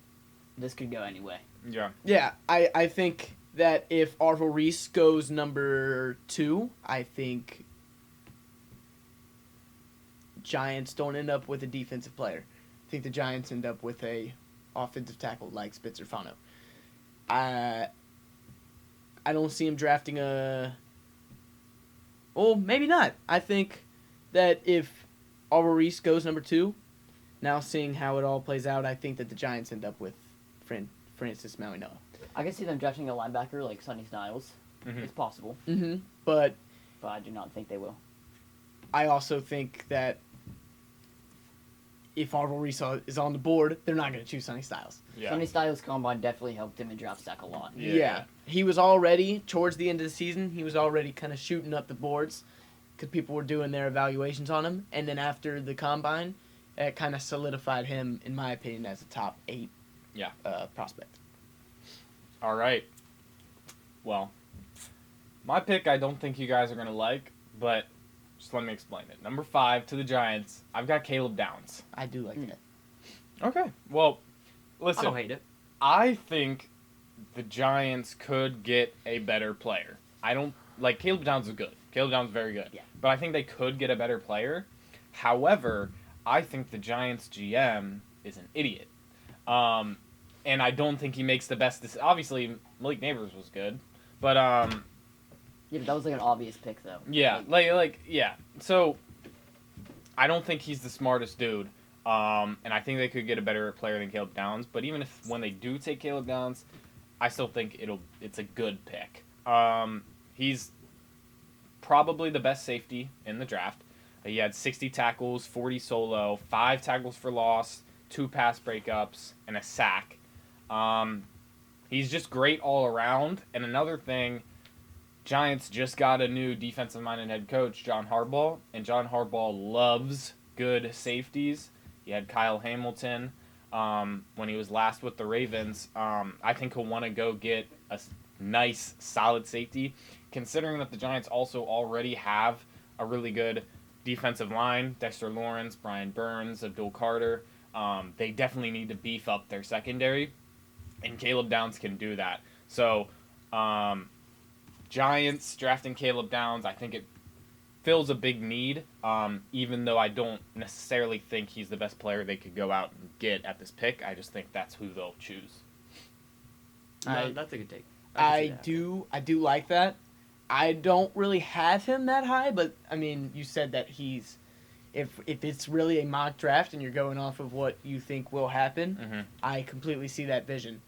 C: this could go anyway.
A: Yeah.
D: yeah, I think that if Arvil Reese goes number 2, I think Giants don't end up with a defensive player. I think the Giants end up with a offensive tackle like Spencer Fano. I don't see him drafting a... Well, maybe not. I think that if Arvil Reese goes number 2, now seeing how it all plays out, I think that the Giants end up with Francis Mauigoa.
C: I can see them drafting a linebacker like Sonny Styles. It's possible,
D: But
C: but I do not think they will.
D: I also think that if Arvil Reese is on the board, they're not going to choose Sonny Styles.
A: Yeah.
C: Sonny Styles combine definitely helped him in draft stack a lot.
A: Yeah.
D: He was already, towards the end of the season, he was already kind of shooting up the boards because people were doing their evaluations on him. And then after the combine, it kind of solidified him, in my opinion, as a top 8 prospect.
A: All right. Well, my pick I don't think you guys are going to like, but just let me explain it. Number 5 to the Giants, I've got Caleb Downs.
D: I do like that.
A: Okay. Well,
B: I
A: listen.
B: don't hate it.
A: I think the Giants could get a better player. I don't like Caleb Downs is good. Caleb Downs is very good.
C: Yeah.
A: But I think they could get a better player. However, I think the Giants GM is an idiot. And I don't think he makes the best decision. Obviously, Malik Neighbors was good, but
C: Yeah, but that was like an obvious pick though.
A: yeah, yeah. So I don't think he's the smartest dude. And I think they could get a better player than Caleb Downs. But even if when they do take Caleb Downs, I still think it's a good pick. He's probably the best safety in the draft. He had 60 tackles, 40 solo, 5 tackles for loss, 2 pass breakups, and a sack. He's just great all around. And another thing, Giants just got a new defensive-minded head coach, John Harbaugh, and John Harbaugh loves good safeties. He had Kyle Hamilton when he was last with the Ravens. I think he'll want to go get a nice, solid safety, considering that the Giants also already have a really good defensive line. Dexter Lawrence, Brian Burns, Abdul Carter. They definitely need to beef up their secondary, and Caleb Downs can do that. So, Giants drafting Caleb Downs, I think it fills a big need, even though I don't necessarily think he's the best player they could go out and get at this pick. I just think that's who they'll choose.
B: No, that's a good take.
D: I do like that. I don't really have him that high, but I mean, you said that he's if it's really a mock draft and you're going off of what you think will happen, I completely see that vision.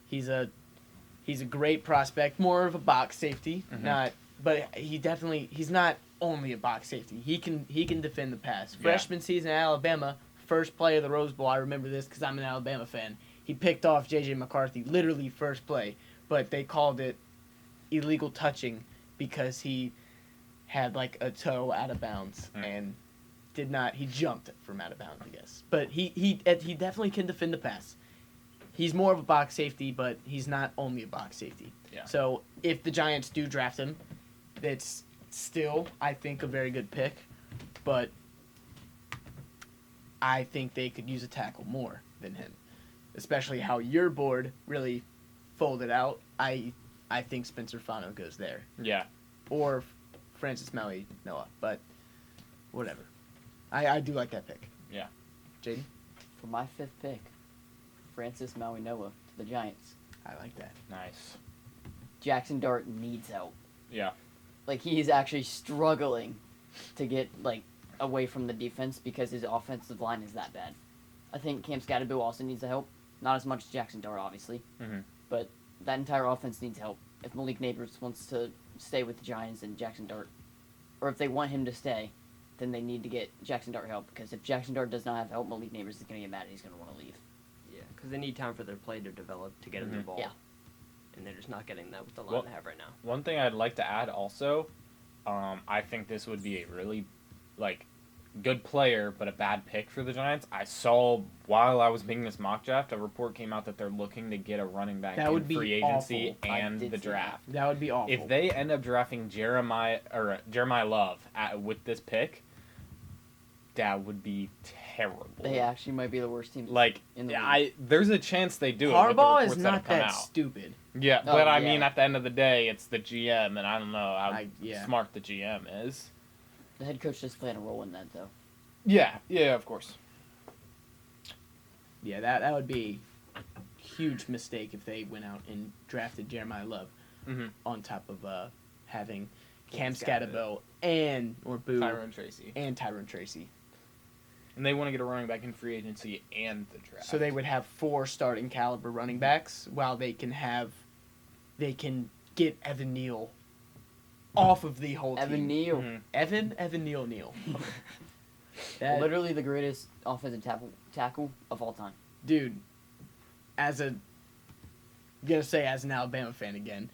D: He's a great prospect, more of a box safety, but he's not only a box safety. He can defend the pass. Freshman season at Alabama, first play of the Rose Bowl. I remember this because I'm an Alabama fan. He picked off J.J. McCarthy, literally first play, but they called it illegal touching because he had like a toe out of bounds and he jumped from out of bounds, I guess. But he definitely can defend the pass. He's more of a box safety, but he's not only a box safety.
A: Yeah.
D: So if the Giants do draft him, it's still, I think, a very good pick. But I think they could use a tackle more than him. Especially how your board really folded out. I think Spencer Fano goes there.
A: Yeah.
D: Or Francis Maui Noah. But whatever. I do like that pick.
A: Yeah.
D: Jaden?
C: For my 5th pick, Francis Maui Noah to the Giants.
D: I like that.
A: Nice.
C: Jackson Dart needs help.
A: Yeah.
C: Like, he's actually struggling to get, like, away from the defense because his offensive line is that bad. I think Cam Scatterbill also needs the help. Not as much as Jackson Dart, obviously.
A: Mhm.
C: But that entire offense needs help. If Malik Neighbors wants to stay with the Giants and Jackson Dart, or if they want him to stay, then they need to get Jackson Dart help. Because if Jackson Dart does not have help, Malik Neighbors is going to get mad and he's going to want to leave.
B: Yeah, because they need time for their play to develop to get them the
A: Mhm.
B: ball.
C: Yeah.
B: And they're just not getting that with the line
A: Well-
B: they have right now.
A: One thing I'd like to add also, I think this would be a really, good player, but a bad pick for the Giants. I saw while I was making this mock draft, a report came out that they're looking to get a running back
D: That
A: in
D: would be
A: free agency
C: awful. I
A: and
C: did
A: the
C: see
A: draft.
D: That would be awful.
A: If they end up drafting Jeremiah Love with this pick, that would be terrible.
C: They actually might be the worst team in the league.
A: There's a chance they do it. with the
D: Harbaugh
A: reports
D: is
A: that
D: not
A: have come
D: that
A: out.
D: stupid.
A: Yeah,
C: Oh,
A: but I
C: yeah.
A: mean, at the end of the day, it's the GM, and I don't know how
D: Yeah.
A: smart the GM is.
C: The head coach does play a role in that, though.
A: Yeah, of course.
D: Yeah, that would be a huge mistake if they went out and drafted Jeremiah Love
A: Mm-hmm.
D: on top of having
B: Cam
D: Cam Scatterbill and
A: Tyrone Tracy.
D: Tyrone Tracy.
A: And they want to get a running back in free agency and the draft.
D: So they would have 4 starting caliber running backs, while they can get Evan Neal off of the whole
C: Evan
D: team.
C: Neal.
A: Mhm.
D: Evan Neal. That,
C: Literally the greatest offensive tackle of all time.
D: dude, as an Alabama fan again,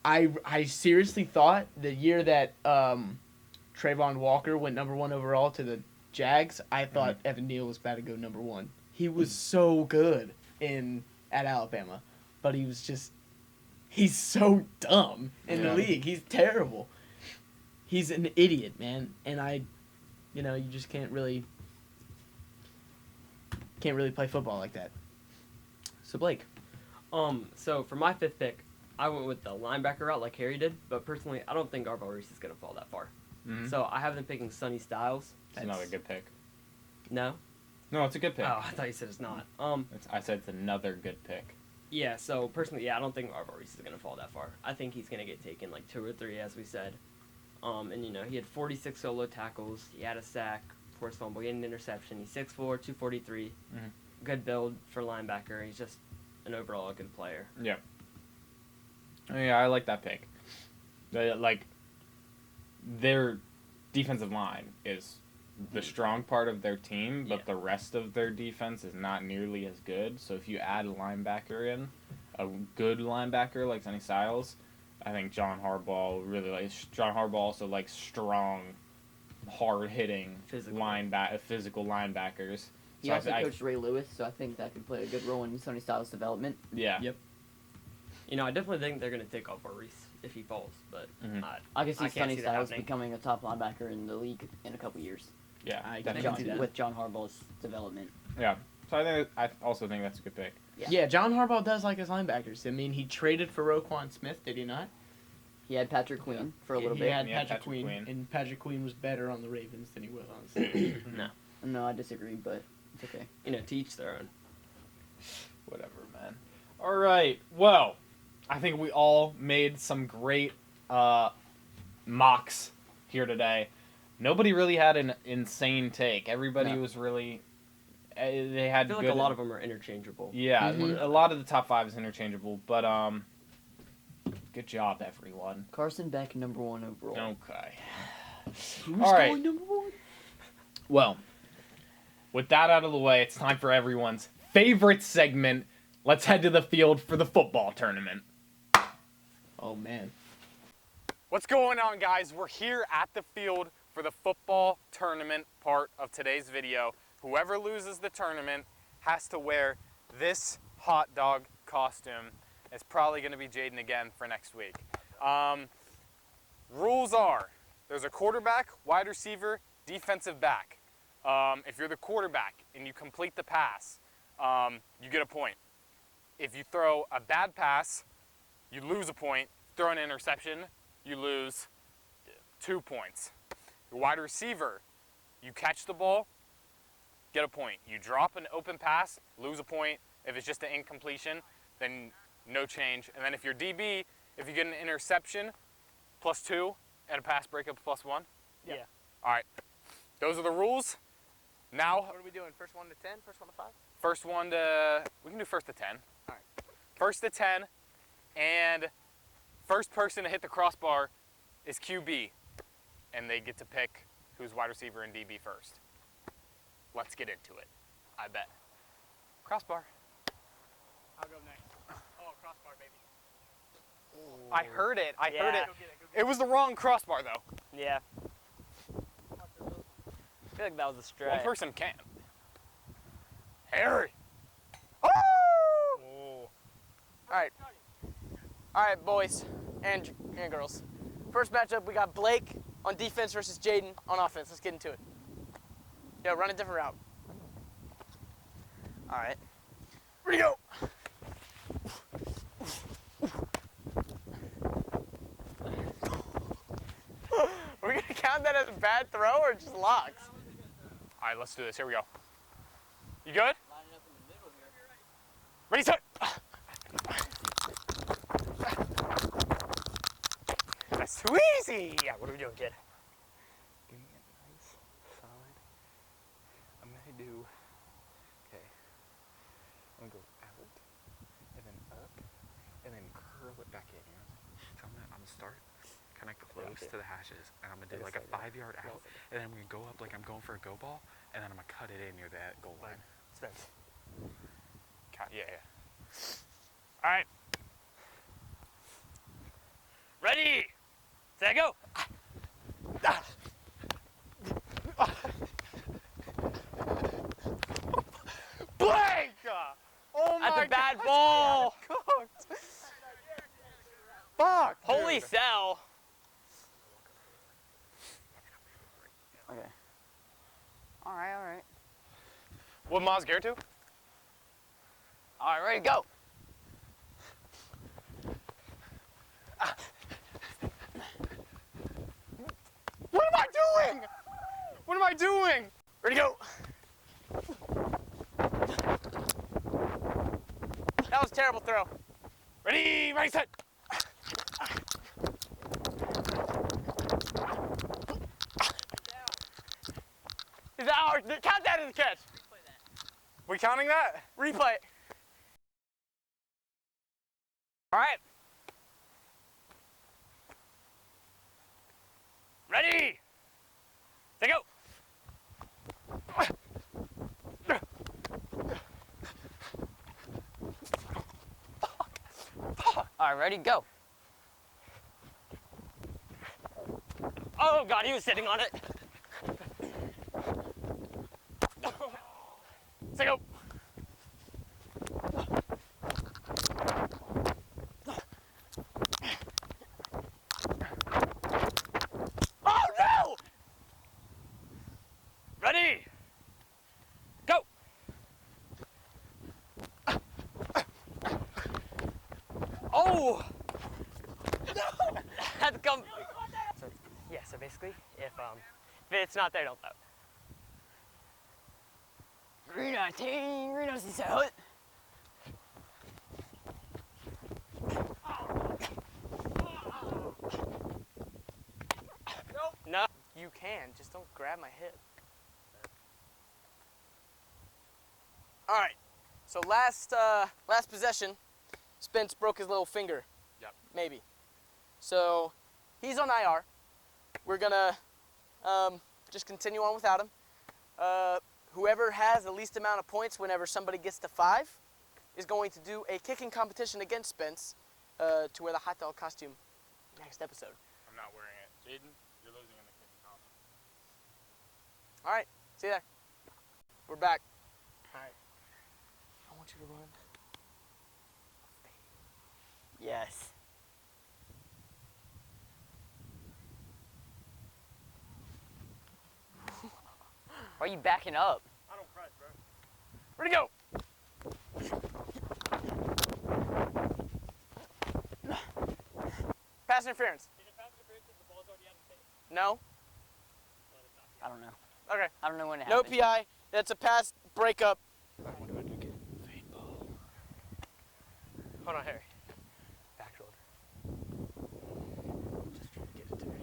D: I seriously thought the year that Trayvon Walker went number 1 overall to the Jags, I thought Evan Neal was about to go number 1. He was so good at Alabama, but he's so dumb in the league. He's terrible. He's an idiot, man, and you just can't really play football like that. So Blake,
B: So for my 5th pick, I went with the linebacker route like Harry did, but personally, I don't think Arvell Reese is going to fall that far.
A: Mm-hmm.
B: So I have them picking Sonny Styles.
A: It's another good pick.
B: No?
A: No, it's a good pick.
B: Oh, I thought you said it's not.
A: I said it's another good pick.
B: Yeah, so personally, I don't think Arvell Reese is going to fall that far. I think he's going to get taken like 2 or 3, as we said. And, he had 46 solo tackles. He had a sack, forced fumble, he had an interception. He's 6'4", 243.
A: Mhm.
B: Good build for linebacker. He's just an overall good player.
A: Yeah. Yeah, I like that pick. Their defensive line is the strong part of their team, but the rest of their defense is not nearly as good. So if you add a linebacker in, a good linebacker like Sonny Styles, I think John Harbaugh really likes. John Harbaugh also likes strong, hard-hitting
B: Physical
A: linebackers.
C: He
A: So
C: also coached Ray Lewis, so I think that could play a good role in Sonny Styles' development.
A: Yeah.
D: Yep.
B: I definitely think they're going to take Arvell Reese if he falls, but
A: Mhm.
C: I can see
B: I can't
C: Sonny
B: see that
C: Styles
B: happening.
C: becoming a top linebacker in the league in a couple years.
A: Yeah,
D: I
A: definitely.
D: can see that.
C: With John Harbaugh's development.
A: Yeah. So I also think that's a good pick.
D: yeah, John Harbaugh does like his linebackers. I mean, he traded for Roquan Smith, did he not?
C: He had Patrick Queen for a little
D: He
C: bit.
D: had
A: Yeah,
D: Patrick
A: Patrick
D: Queen,
A: Queen.
D: and Patrick Queen was better on the Ravens than he was on the Steelers.
C: No, I disagree, but it's okay.
B: to each their own.
A: Whatever, man. All right. Well, I think we all made some great mocks here today. Nobody really had an insane take. Everybody
C: No.
A: was really. They had
B: I feel like
A: good.
B: a lot of them are interchangeable.
A: Yeah,
D: Mhm.
A: a lot of the top 5 is interchangeable, but good job, everyone.
C: Carson Beck, number 1 overall.
A: Okay.
D: Who's
A: All right.
D: going number 1?
A: Well, with that out of the way, it's time for everyone's favorite segment. Let's head to the field for the football tournament.
D: Oh, man.
A: What's going on, guys? We're here at the field for the football tournament part of today's video. Whoever loses the tournament has to wear this hot dog costume. It's probably going to be Jaeden again for next week. Rules are, there's a quarterback, wide receiver, defensive back. If you're the quarterback and you complete the pass, you get a point. If you throw a bad pass, you lose a point. Throw an interception, you lose 2 points. Your wide receiver, you catch the ball, get a point. You drop an open pass, lose a point. If it's just an incompletion, then no change. And then if you're DB, if you get an interception, +2, and a pass breakup +1.
B: Yeah.
A: All right. Those are the rules. Now,
D: What are we doing? First 1 to 10? First 1 to 5?
A: first one to, we can do first to 10.
D: All right.
A: First to 10, and first person to hit the crossbar is QB, and they get to pick who's wide receiver and DB first. Let's get into it. I bet. Crossbar.
D: I'll go next. Oh, crossbar, baby.
A: I heard it. I heard
B: Yeah.
A: it. It was the wrong crossbar, though.
B: Yeah. I feel like that was a stretch.
A: One person can. Harry. Oh!
D: All right, boys and girls. First matchup, we got Blake on defense versus Jaeden on offense. Let's get into it. Yo, run a different route.
B: All right.
D: Ready to go. We're gonna count that as a bad throw or just locks?
A: All right, let's do this. Here we go. You good?
C: Lining up in the middle here.
A: Ready, set. That's too easy. Yeah, what are we doing, kid? Give me a nice, solid. I'm gonna do. Okay. I'm gonna go out, and then up, and then curl it back in. You know? So I'm gonna start kind of close to the hashes, and I'm gonna do like a 5-yard out, and then I'm gonna go up like I'm going for a go ball, and then I'm gonna cut it in near that goal line.
B: Spence.
A: Yeah, yeah. All right.
B: Ready, set, go.
A: Blake! Oh my
B: That's a bad
A: gosh,
B: ball.
A: I got it cooked. Fuck.
B: Holy
A: dude.
B: cell.
C: Okay. All right.
A: What Maz gear to?
C: All right, ready, go.
A: What am I doing? What am I doing?
D: Ready to go. That was a terrible throw.
A: Ready, ready, set.
D: Is that our, count that as a catch.
A: We counting that?
D: Replay it.
B: All right. Ready, set, go.
C: All right, ready, go.
B: Oh God, he was sitting on it.
A: Set, go.
B: Oh no! Ready, go. Oh! Had to come. So, yeah, so basically, if it's not there, don't throw.
C: Green eye team, green eye sell it.
B: No.
D: You can, just don't grab my hip. All right, so last possession, Spence broke his little finger.
A: Yep.
D: Maybe. So he's on IR. We're gonna just continue on without him. Whoever has the least amount of points whenever somebody gets to 5 is going to do a kicking competition against Spence to wear the hot dog costume next episode.
A: I'm not wearing it. Jaeden, you're losing in the kicking comp.
D: All right, see you there. We're back. All right. you to run.
C: Yes. Why are you backing up?
B: I don't press, bro. Where'd he go?
D: Pass interference.
B: Is it pass interference if the ball's already out of space?
D: No.
C: I don't know.
D: Okay.
C: I don't know when it
D: No
C: happened.
D: PI. That's a pass breakup.
B: Hold on, Harry. Back shoulder.
D: Just trying to get it to me.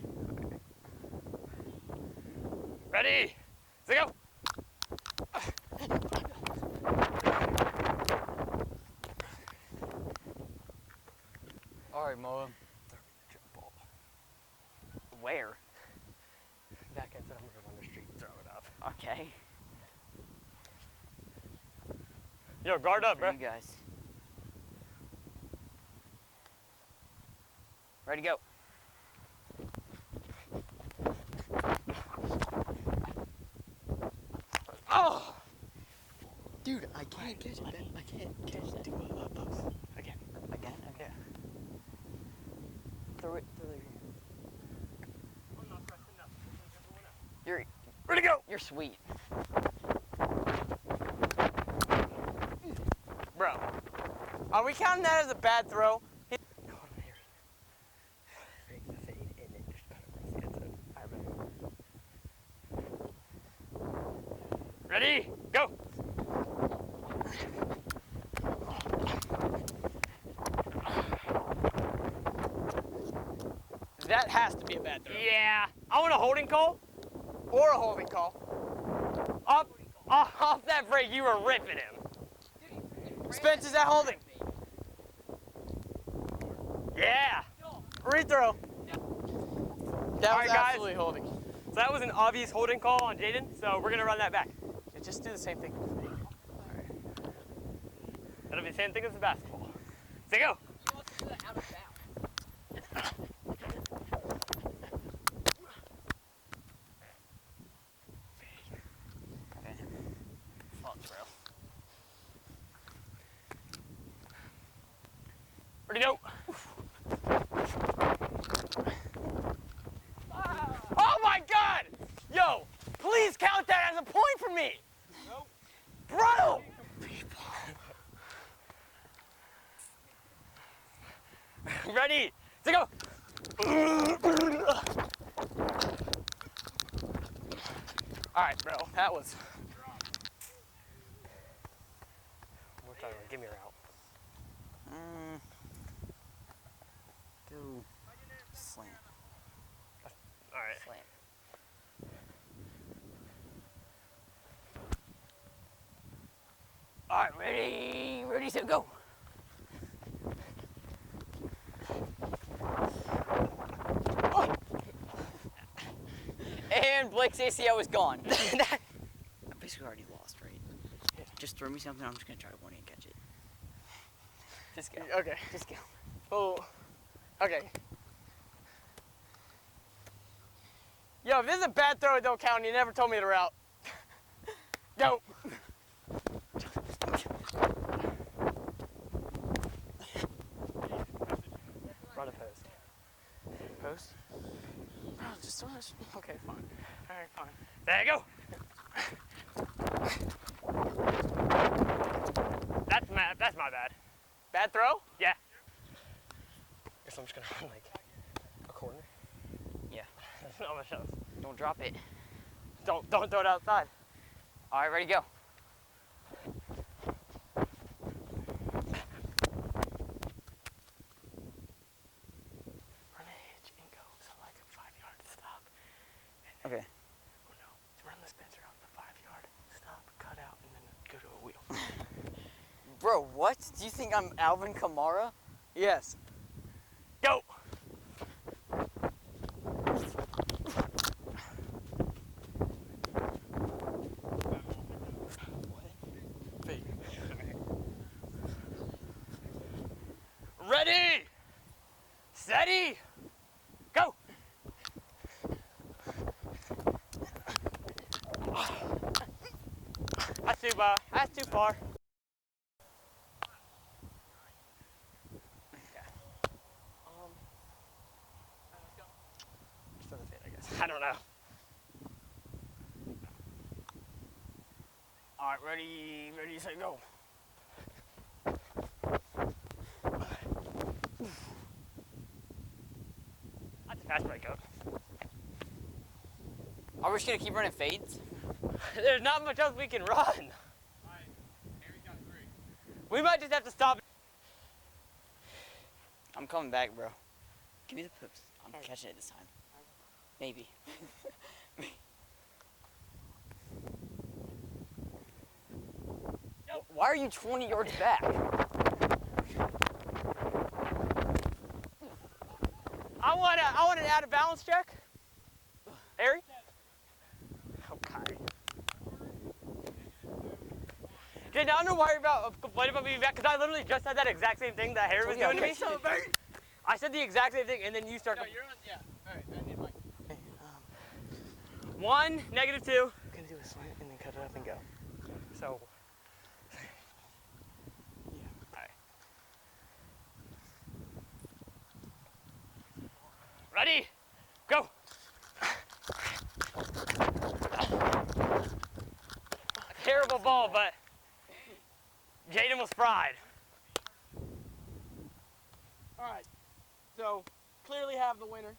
B: Ready? Let's go.
C: All right, Moa. Where?
B: Back end, I'm gonna run the street and throw it up.
C: Okay.
B: Yo, guard up,
C: For
B: bro.
C: you guys. Ready, go.
B: Oh!
C: Dude, I can't catch it. I can't catch that.
D: Do a post. Again.
C: Again? Okay. Throw it here.
B: I'm not pressing up.
C: You're
B: Ready to go!
C: you're sweet.
D: Bro. Are we counting that as a bad throw?
B: Hold on, Harry. Fake the fade and then just cut across the end zone. I remember. Ready? Go!
D: That has to be a bad throw.
B: Yeah. I want a holding call.
D: Or a holding call.
B: Off that break, you were ripping him.
D: Spence, is that holding?
B: Yeah.
D: Rethrow. That
B: All
D: was
B: right, guys.
D: absolutely holding.
B: So that was an obvious holding call on Jaeden, so we're going to run that back.
D: Yeah, just do the same thing.
B: That'll be the same thing as the basketball. Say go. Ready to go. Oh my God! Yo, please count that as a point for me. Nope. Bro. Ready? To go. All right, bro. That was. We're trying to give me a route.
C: Go slant.
B: All right.
C: Slant.
B: All right, ready? Ready, set, go.
C: And Blake's ACL is gone. I basically already lost, right? Just throw me something. I'm just gonna try to one and catch it.
B: Just go.
D: Okay.
B: Just go.
D: Oh. Okay. Yo, if this is a bad throw, it don't count. You never told me the route. Go.
B: Run a post.
D: Post? Oh, just so much. Okay, fine. All right, fine.
B: There you go. That's my bad.
D: Bad throw?
B: Yeah. Guess I'm just gonna run like a corner.
C: Yeah.
B: That's not much else.
C: Don't drop it.
B: Don't throw it outside.
C: All right, ready, go.
B: Run a hitch and go. So like a 5-yard stop.
C: Okay.
B: Oh no. Run the Spencer out the 5-yard stop, cut out, and then go to a wheel.
C: Bro, what? Do you think I'm Alvin Kamara?
D: Yes.
B: Go. Ready, steady, go. That's too far. right, ready, set, go. That's a fast break up.
C: Are we just gonna keep running fades?
B: There's not much else we can run.
A: Alright, Harry got 3.
B: We might just have to stop.
C: I'm coming back, bro. Give me the poops. I'm catching it this time. Maybe. Why are you 20 yards back?
B: I want an out of balance check. Harry? Okay. Jay, I don't know why you're complaining about me being back, because I literally just said that exact same thing that Harry was doing to me. I said the exact same thing, and then you start.
D: No, you're on. Yeah. All right. I need like. Hey,
B: 1, -2.
D: Gonna do a slant and then cut it up and go.
B: So.
D: Yeah.
B: Alright. Ready? Go. Terrible ball, but Jaeden was fried.
D: All right. So clearly have the winner.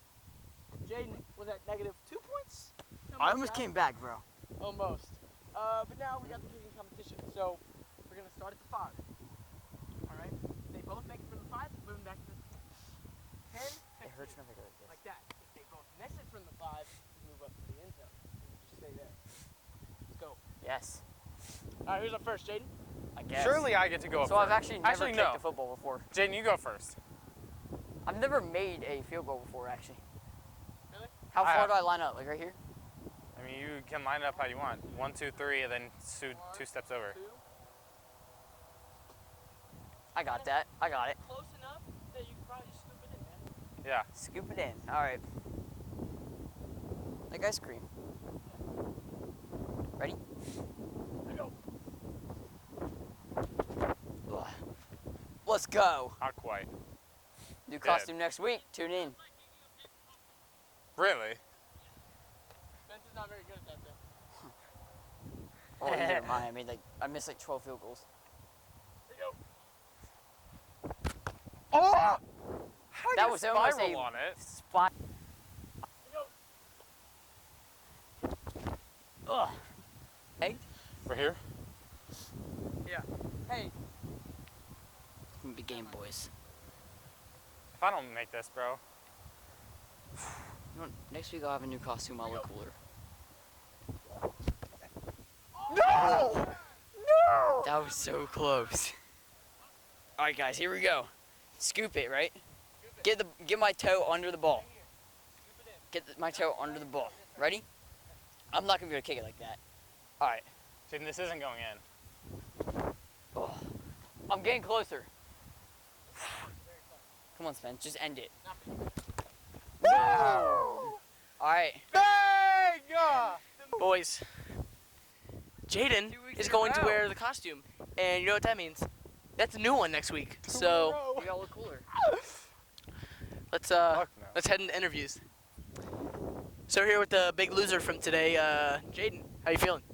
D: Jaeden was at -2 points.
C: I almost came back, bro.
D: Almost. But now we got the kicking competition. So we're gonna start at the 5. All right. They both make it from the 5. Moving back to the 10.
C: It hurts when I go like this.
D: Like that. If they both miss it from the 5, you move up to the end zone. Just stay there. Let's go.
C: Yes.
D: All right. Who's up first, Jaeden?
C: I guess.
A: Surely I get to go up
C: So
A: first.
C: I've actually never kicked
A: no.
C: a football before.
A: Jaeden, you go first.
C: I've never made a field goal before, actually.
D: Really?
C: How
A: I
C: far
A: have.
C: do I line up? Like right here?
A: I mean, you can line it up how you want. 1, 2, 3, and then two steps over.
D: 2.
C: I got that. I got it.
D: Close enough that you can probably just scoop it in, man.
A: Yeah.
C: Scoop it in. All right. Like ice cream. Ready?
D: Go.
C: Ugh. Let's go.
A: Not quite.
C: New costume next week. Tune in.
A: Really?
D: Spence is not very good at that thing.
C: Oh, never mind. I missed like 12 field goals.
A: Oh! How
C: That
A: you
C: was almost
A: spiral
C: a
A: on it.
C: spot. Ugh. Hey.
A: For here?
D: Hey.
C: Big game, boys.
A: If I don't make this, bro.
C: You know what? Next week I'll have a new costume. I'll look cooler.
A: No! No!
C: That was so close. All right, guys. Here we go. Scoop it, right? Get my toe under the ball. My toe under the ball. Ready? I'm not gonna be able to kick it like that. All right.
A: Jaeden, this isn't going in.
C: Oh, I'm getting closer. Come on, Spence. Just end it.
A: No!
C: All right.
A: Bang!
D: Boys, Jaeden is going to wear the costume, and you know what that means? That's a new one next week. So
C: We gotta look cooler.
D: let's
A: Fuck no.
D: let's head into interviews. So we're here with the big loser from today, Jaeden. How you feeling?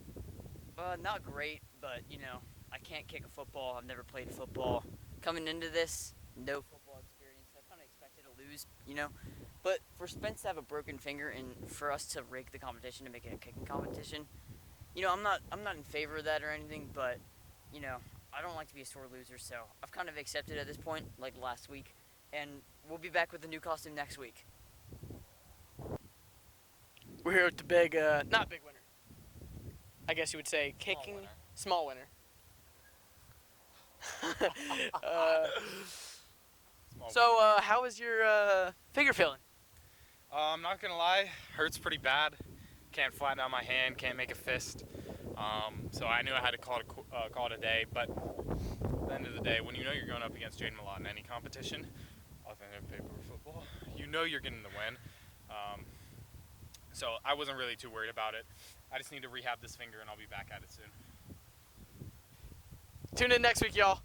C: Not great, but you know, I can't kick a football. I've never played football. Coming into this, no football experience. I kind of expected to lose, you know. But for Spence to have a broken finger and for us to rig the competition to make it a kicking competition, you know, I'm not in favor of that or anything. But you know, I don't like to be a sore loser, so I've kind of accepted at this point, like last week, and we'll be back with the new costume next week.
D: We're here with the big, not big winner. I guess you would say kicking small winner. So how is your finger feeling?
A: I'm not gonna lie, hurts pretty bad. Can't flatten out my hand, can't make a fist. So I knew I had to call it a day. But at the end of the day, when you know you're going up against Jaeden Malott in any competition, other than paper football, you know you're getting the win. So I wasn't really too worried about it. I just need to rehab this finger and I'll be back at it soon.
D: Tune in next week, y'all.